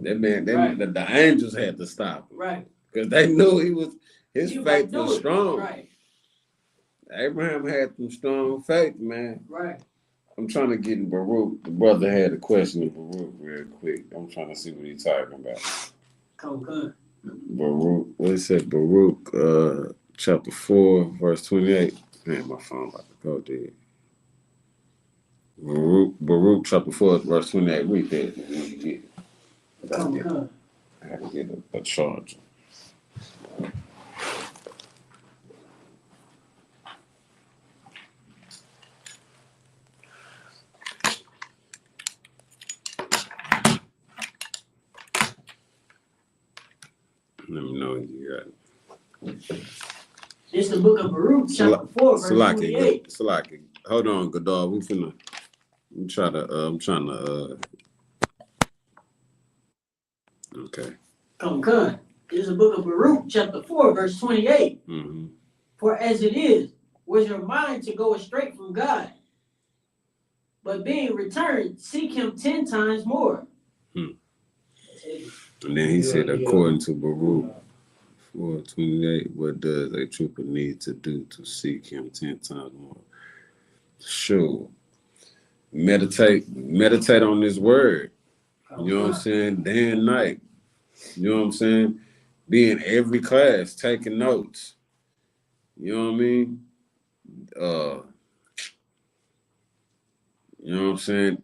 That man, Right. the angels had to stop him. Right. Because they knew his faith was strong. Right. Abraham had some strong faith, man. Right. I'm trying to get in Baruch. The brother had a question in Baruch real quick. I'm trying to see what he's talking about. Come. Baruch, what it said? Baruch, chapter 4, verse 28. Man, my phone about to go dead. Baruch chapter 4, verse 28. Read that when you get it. I gotta get a charger. Let me know when you got it. It's the book of Baruch, chapter 4, verse 28. Salaki. Hold on, Gadar. I'm trying to okay. Come. It's the book of Baruch, chapter 4, verse 28. For as it is, was your mind to go astray from God, but being returned, seek him 10 times more. And then he said, according to Baruch 4:28, what does a trooper need to do to seek him 10 times more? Sure. Meditate on this word. You know what I'm saying? Day and night. You know what I'm saying? Be in every class, taking notes. You know what I mean? You know what I'm saying?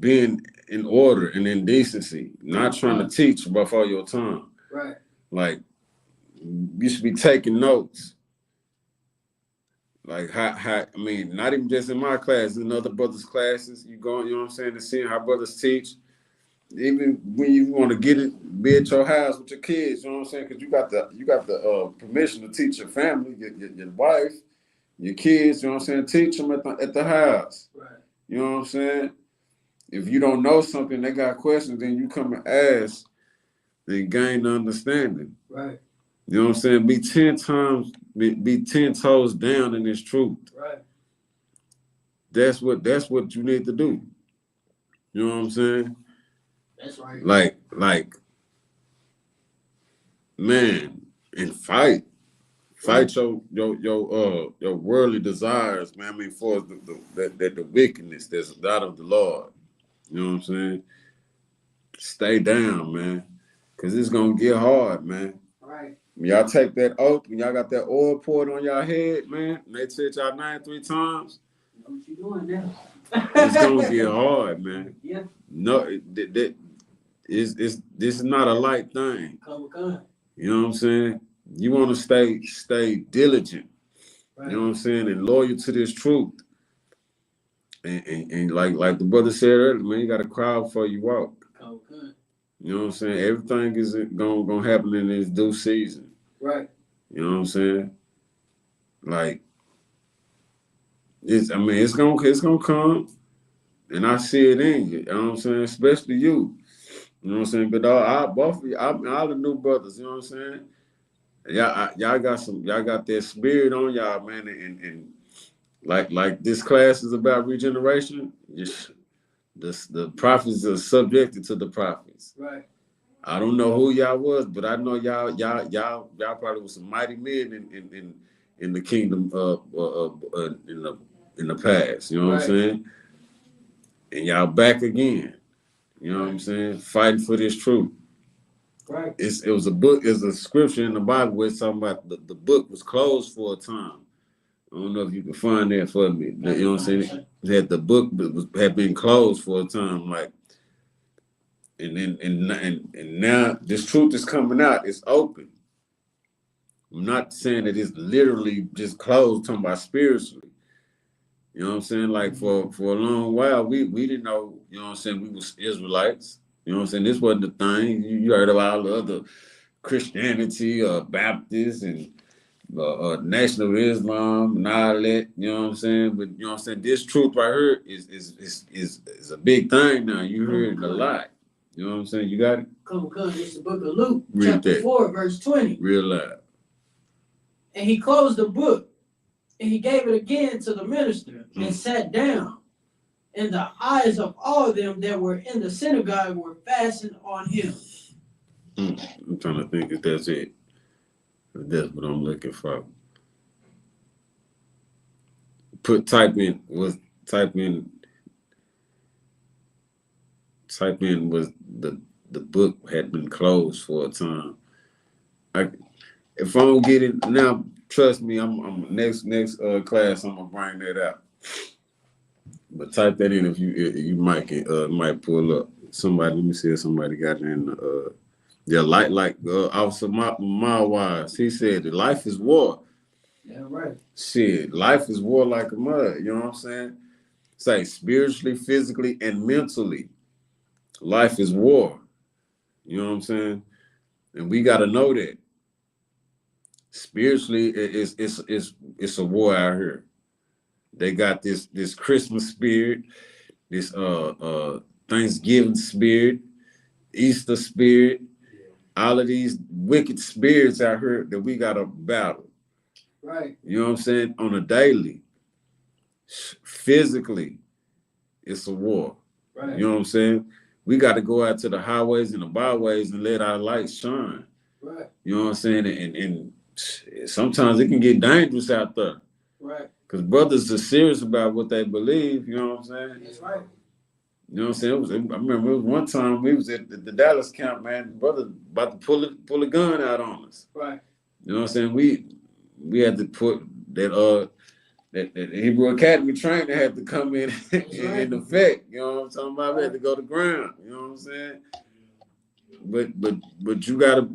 Being in order and in decency, not trying to teach before your time. Right. Like, you should be taking notes. Like, how I mean, not even just in my class, in other brothers' classes, you go, you know what I'm saying, and seeing how brothers teach. Even when you want to get it, be at your house with your kids, you know what I'm saying? Because you got the permission to teach your family, your wife, Your kids, you know what I'm saying? Teach them at the house. Right. You know what I'm saying? If you don't know something, they got questions, then you come and ask, then gain the understanding. Right. You know what I'm saying? Be 10 toes down in this truth. Right. That's what you need to do. You know what I'm saying? That's right. Like, man, and fight your worldly desires, man. I mean, for the wickedness that's out of the Lord. You know what I'm saying? Stay down, man, cause it's gonna get hard, man. Right. When y'all take that oath, when y'all got that oil poured on y'all head, man, and they said y'all name 3 times, you know what you doing now? it's gonna get hard, man. Yeah. No, this is not a light thing. Come. You know what I'm saying? You want to stay diligent. Right. You know what I'm saying, and loyal to this truth. And like the brother said earlier, man, you got to cry before you walk. Okay. You know what I'm saying? Everything is gonna happen in its due season. Right. You know what I'm saying? Like it's gonna come, and I see it in you. You know what I'm saying? Especially you. You know what I'm saying? But both of you, all the new brothers. You know what I'm saying? Y'all got that spirit on y'all, man, and like this class is about regeneration. The prophets are subjected to the prophets. Right. I don't know who y'all was, but I know y'all probably was some mighty men in the kingdom in the past. You know what I'm saying? And y'all back again. You know what I'm saying? Fighting for this truth. Right. It was a book. It's a scripture in the Bible where it's talking about the book was closed for a time. I don't know if you can find that for me. You know what I'm saying? That the book had been closed for a time, like, and now this truth is coming out. It's open. I'm not saying that it's literally just closed. I'm talking about spiritually. You know what I'm saying? Like for a long while, we didn't know. You know what I'm saying? We was Israelites. You know what I'm saying? This wasn't the thing. You heard of all the other Christianity, Baptist, and National Islam, and all that. You know what I'm saying? But you know what I'm saying? This truth right here is a big thing now. You hear it a lot. You know what I'm saying? You got it? Come. It's the book of Luke, Read chapter that. 4, verse 20. Real loud. And he closed the book, and he gave it again to the minister, and sat down. And the eyes of all of them that were in the synagogue were fastened on him. I'm trying to think if that's it. If that's what I'm looking for. Type in was the book had been closed for a time. If I don't get it now, trust me, I'm next class I'm gonna bring that out. But type that in if you might pull up somebody. Let me see if somebody got it in the Officer Mawaz. He said that life is war. Yeah, right. Shit, life is war like a mud. You know what I'm saying? Say spiritually, physically, and mentally. Life is war. You know what I'm saying? And we got to know that. Spiritually, it's a war out here. They got this Christmas spirit, this Thanksgiving spirit, Easter spirit, all of these wicked spirits out here that we got to battle. Right. You know what I'm saying? On a daily. Physically, it's a war. Right. You know what I'm saying? We got to go out to the highways and the byways and let our light shine. Right. You know what I'm saying? And sometimes it can get dangerous out there. Right. Because brothers are serious about what they believe. You know what I'm saying? That's right. You know what I'm saying? I remember it was one time we was at the Dallas camp, man. The brother about to pull a gun out on us. Right. You know what I'm saying? We had to put that Hebrew Academy trainer had to come in in effect. You know what I'm talking about? We had to go to ground. You know what I'm saying? But you gotta,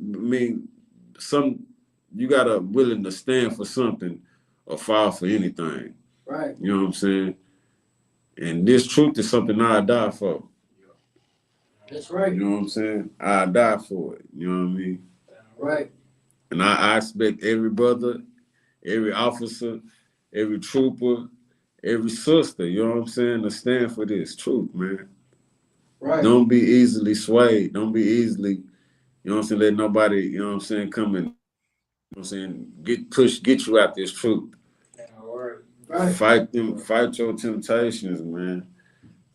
you gotta willing to stand for something or fall for anything. Right. You know what I'm saying? And this truth is something I die for. That's right. You know what I'm saying? I die for it. You know what I mean? Right. And I expect every brother, every officer, every trooper, every sister, you know what I'm saying, to stand for this truth, man. Right. Don't be easily swayed. Don't be easily, you know what I'm saying, let nobody, you know what I'm saying, come and, you know what I'm saying, get you out this truth. Right. Fight your temptations, man.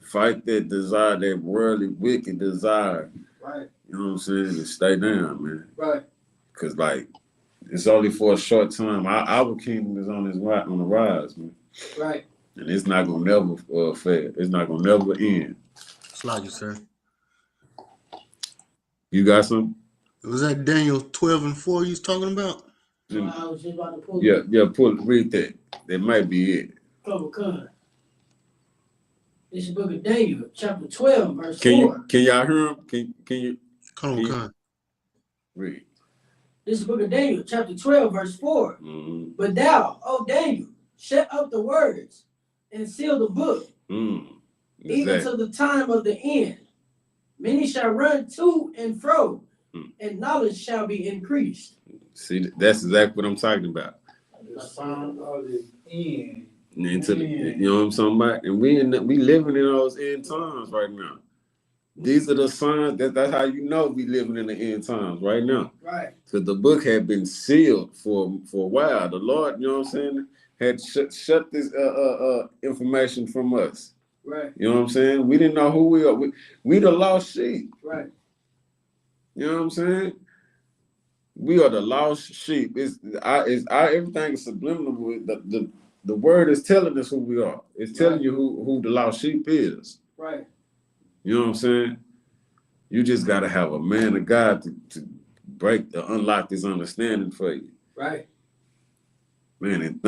Fight that desire, that worldly, wicked desire. Right. You know what I'm saying? And stay down, man. Right. Cause like it's only for a short time. Our kingdom is on the rise, man. Right. And it's not gonna never fail. It's not gonna never end. Slide you, sir. You got something? Was that Daniel 12:4 you was talking about? So I was just about to pull Read that. That might be it. Come. This is the book of Daniel, chapter 12, verse 4. Can y'all hear him? Can you Come. read? This is the book of Daniel, chapter 12, verse 4. Mm-hmm. But thou, O Daniel, shut up the words and seal the book, even to the time of the end. Many shall run to and fro, and knowledge shall be increased. See, that's exactly what I'm talking about. The sign of the end. You know what I'm talking about? And we living in those end times right now. These are the signs that's how you know we living in the end times right now. Right. Because the book had been sealed for a while. The Lord, you know what I'm saying, had shut this information from us. Right. You know what I'm saying? We didn't know who we are. We the lost sheep. Right. You know what I'm saying? We are the lost sheep. Everything is subliminal. The word is telling us who we are. It's telling you who the lost sheep is. Right. You know what I'm saying? You just gotta have a man of God to unlock this understanding for you. Right. Man, and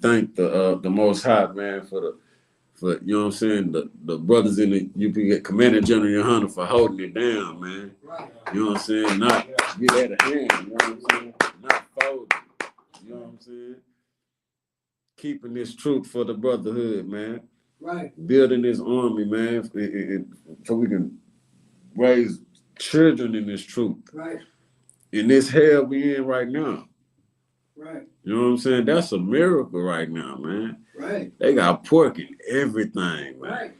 thank the Most High, man, for you know what I'm saying, the brothers in the UPK, Commander General Your Hunter, for holding it down, man. Right. You know what I'm saying? Not get at a hand, you know what I'm saying? Not folding. You know what I'm saying? Keeping this truth for the brotherhood, man. Right. Building this army, man, so we can raise children in this truth. Right. In this hell we in right now. Right. You know what I'm saying? That's a miracle right now, man. Right. They got pork in everything, man. Right.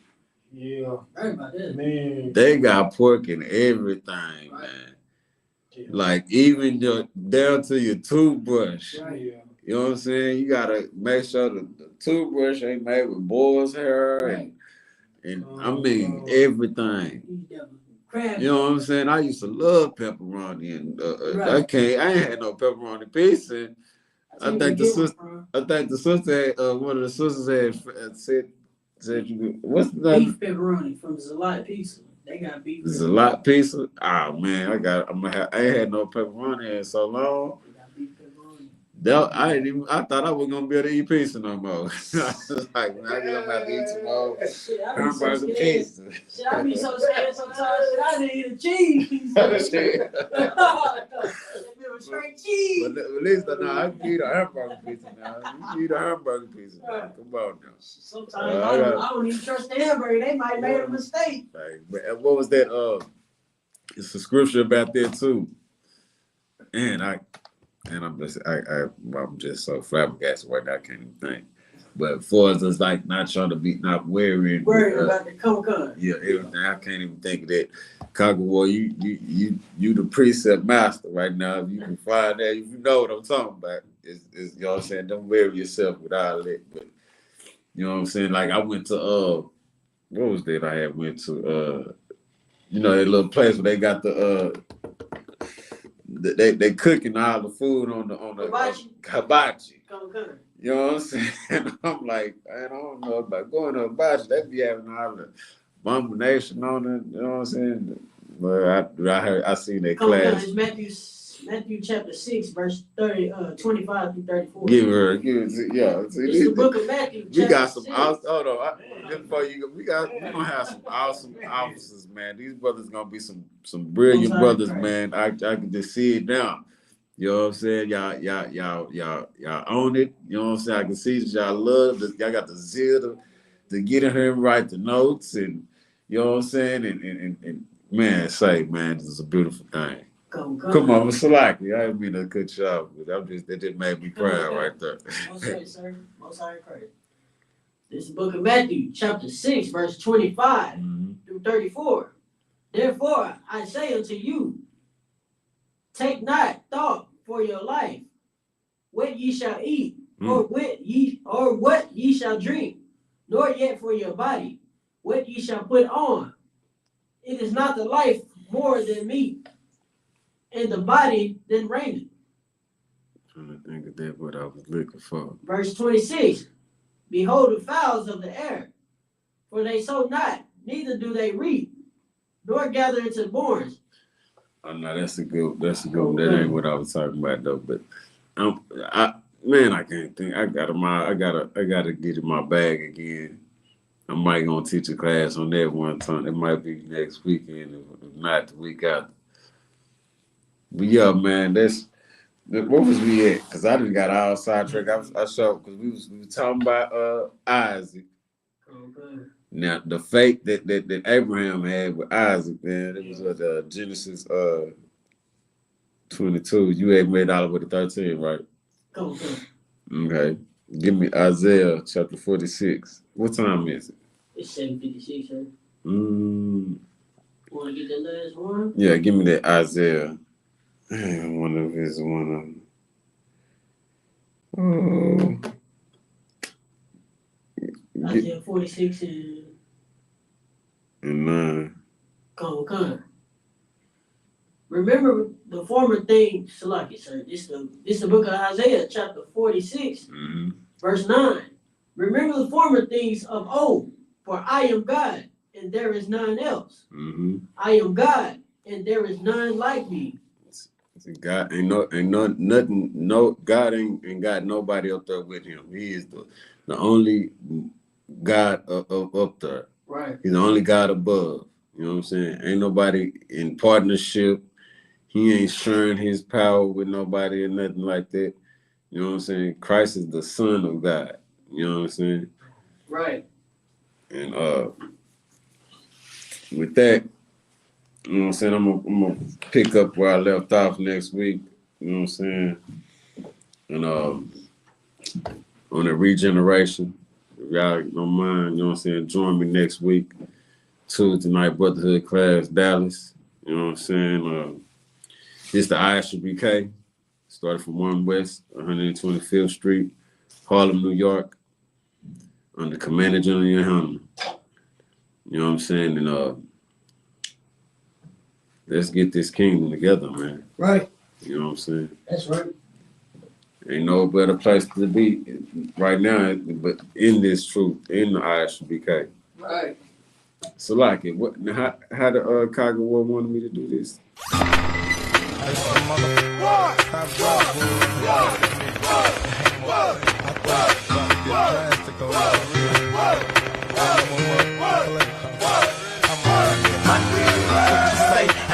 Yeah. Right about that. Man. They got pork in everything, man. Yeah. Like even down to your toothbrush. Right. Yeah. You know what I'm saying? You gotta make sure the toothbrush ain't made with boar's hair and I mean everything. You know what I'm saying? I used to love pepperoni and Right. I ain't had no pepperoni pizza. I think the sister had, one of the sisters had said you could, what's the name? Beef pepperoni from Zalot Pizza. They got beef. Zalot Pizza. Oh man, I ain't had no pepperoni in so long. They got beef pepperoni. I thought I wasn't gonna be able to eat pizza no more. I was like, man, I'm gonna have to eat some more hamburger pizza. Shit, I be so scared sometimes. Shit, I didn't eat a cheese pizza. Straight cheese. But at least I can eat a hamburger pizza now. You can eat a hamburger pizza now. Come on now. Sometimes I don't even trust the hamburger. They might make a mistake. Like, what was that? It's a scripture about that too. And I'm just so flabbergasted right now. I can't even think. But for us, it's like not trying to be, not worried about the Comic-Con. Yeah, everything. I can't even think of that. Kagawa, you the precept master right now. If you can find that, if you know what I'm talking about, is you know what I'm saying. Don't worry yourself with all that. But you know what I'm saying. Like I went to what was that? I had went to you know, that little place where they got they cooking all the food on the hibachi. You know what I'm saying? I'm like, I don't know about going to hibachi. They be having all the abomination on it. You know what I'm saying? But I seen that class. Matthew chapter 6, verse 25 through 34. Give it, yeah. It's the book of Matthew. We got some we're gonna have some awesome officers, man. These brothers gonna be some brilliant brothers, man. I can just see it now. You know what I'm saying? Y'all own it. You know what I'm saying? I can see that y'all love this. Y'all got the zeal to get in here and write the notes, and you know what I'm saying? And man, this is a beautiful thing. Come on, Mr. Salaki. I didn't mean to cut you off, but that just made me proud right there. Most right, sir. Most high credit. This is the book of Matthew, chapter 6, verse 25 through 34. Therefore, I say unto you, take not thought for your life, what ye shall eat, or what ye shall drink, nor yet for your body, what ye shall put on. It is not the life more than meat, and the body than raiment. I'm trying to think of that what I was looking for. Verse 26. Behold the fowls of the air, for they sow not, neither do they reap, nor gather into barns. Oh no, that's a good one. That ain't what I was talking about though. But I can't think. I gotta get in my bag again. I might gonna teach a class on that one time. It might be next weekend, if not the week after. But yeah, man, what was we at? Cause I just got all sidetracked. I saw because we was talking about Isaac. Okay. Now the faith that Abraham had with Isaac, man, it was Genesis 22. You had made all the way to 13, right? Okay. Give me Isaiah chapter 46. What time is it? It's 7:56, sir. Want to get the last one? Yeah, give me that Isaiah. I wonder if it's one of them. Isaiah 46 and 9. Come. Remember the former things, Salaki, sir. This the book of Isaiah, chapter 46, verse 9. Remember the former things of old, for I am God, and there is none else. I am God, and there is none like me. God God ain't got nobody up there with him. He is the only God up there. Right. He's the only God above. You know what I'm saying? Ain't nobody in partnership. He ain't sharing his power with nobody or nothing like that. You know what I'm saying? Christ is the Son of God. You know what I'm saying? Right. And with that, you know what I'm saying? I'm gonna pick up where I left off next week. You know what I'm saying? And on the regeneration. If y'all don't mind, you know what I'm saying? Join me next week. Tuesday night Brotherhood class, Dallas. You know what I'm saying? It's the ISUPK. Started from 1 West, 125th Street, Harlem, New York, under Commander General Yohanna. You know what I'm saying? And let's get this kingdom together, man. Right. You know what I'm saying? That's right. Ain't no better place to be right now, but in this truth, in the ISUPK. Right. So, like it, how the Kaga War wanted me to do this?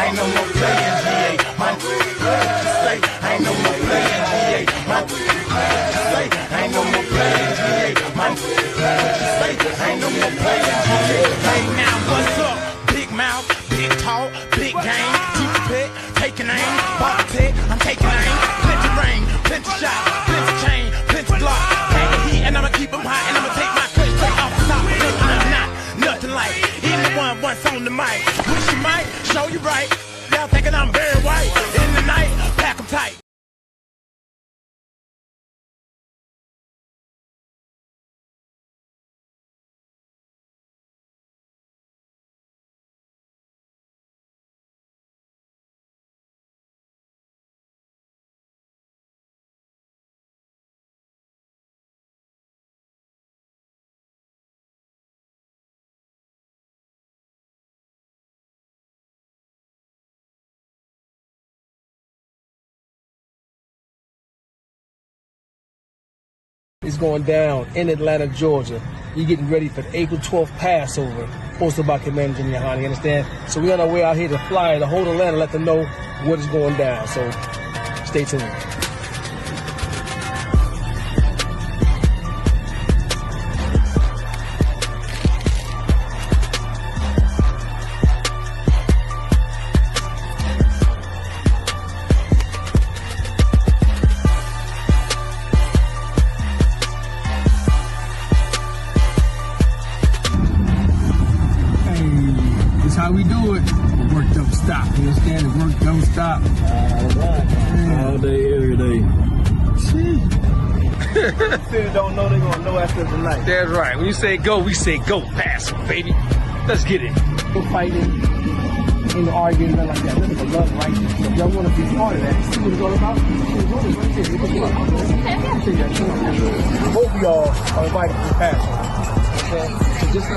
Ain't no more playing GA. My say ain't no more playing GA. My say ain't no more playing GA. My say ain't no more playing GA. Hey now what's up? Big mouth, big talk, big game. Keep the pit, taking aim. Ball tech, I'm taking aim. Plenty rain, plenty shot, plenty chain, plenty block. Hang heat and I'ma keep them high and I'ma take my cut straight off the top. I'm not nothing like anyone once on the mic. Wish you might show you right. Y'all thinking I'm very white. In the night, pack 'em tight. It's going down in Atlanta, Georgia. You're getting ready for the April 12th Passover, hosted by Commander Jimmy Yohanna, you understand? So we're on our way out here to fly the whole Atlanta, let them know what is going down. So stay tuned. top. All day, every day. Still don't know, they're gonna know after tonight. That's right. When you say go, we say go. Pass, baby. Let's get it. No fighting, ain't no arguing, nothing like that. Nothing but love, right? So if y'all want to be part of that, see what it's all about? Both of y'all are invited to the pass. Okay? So just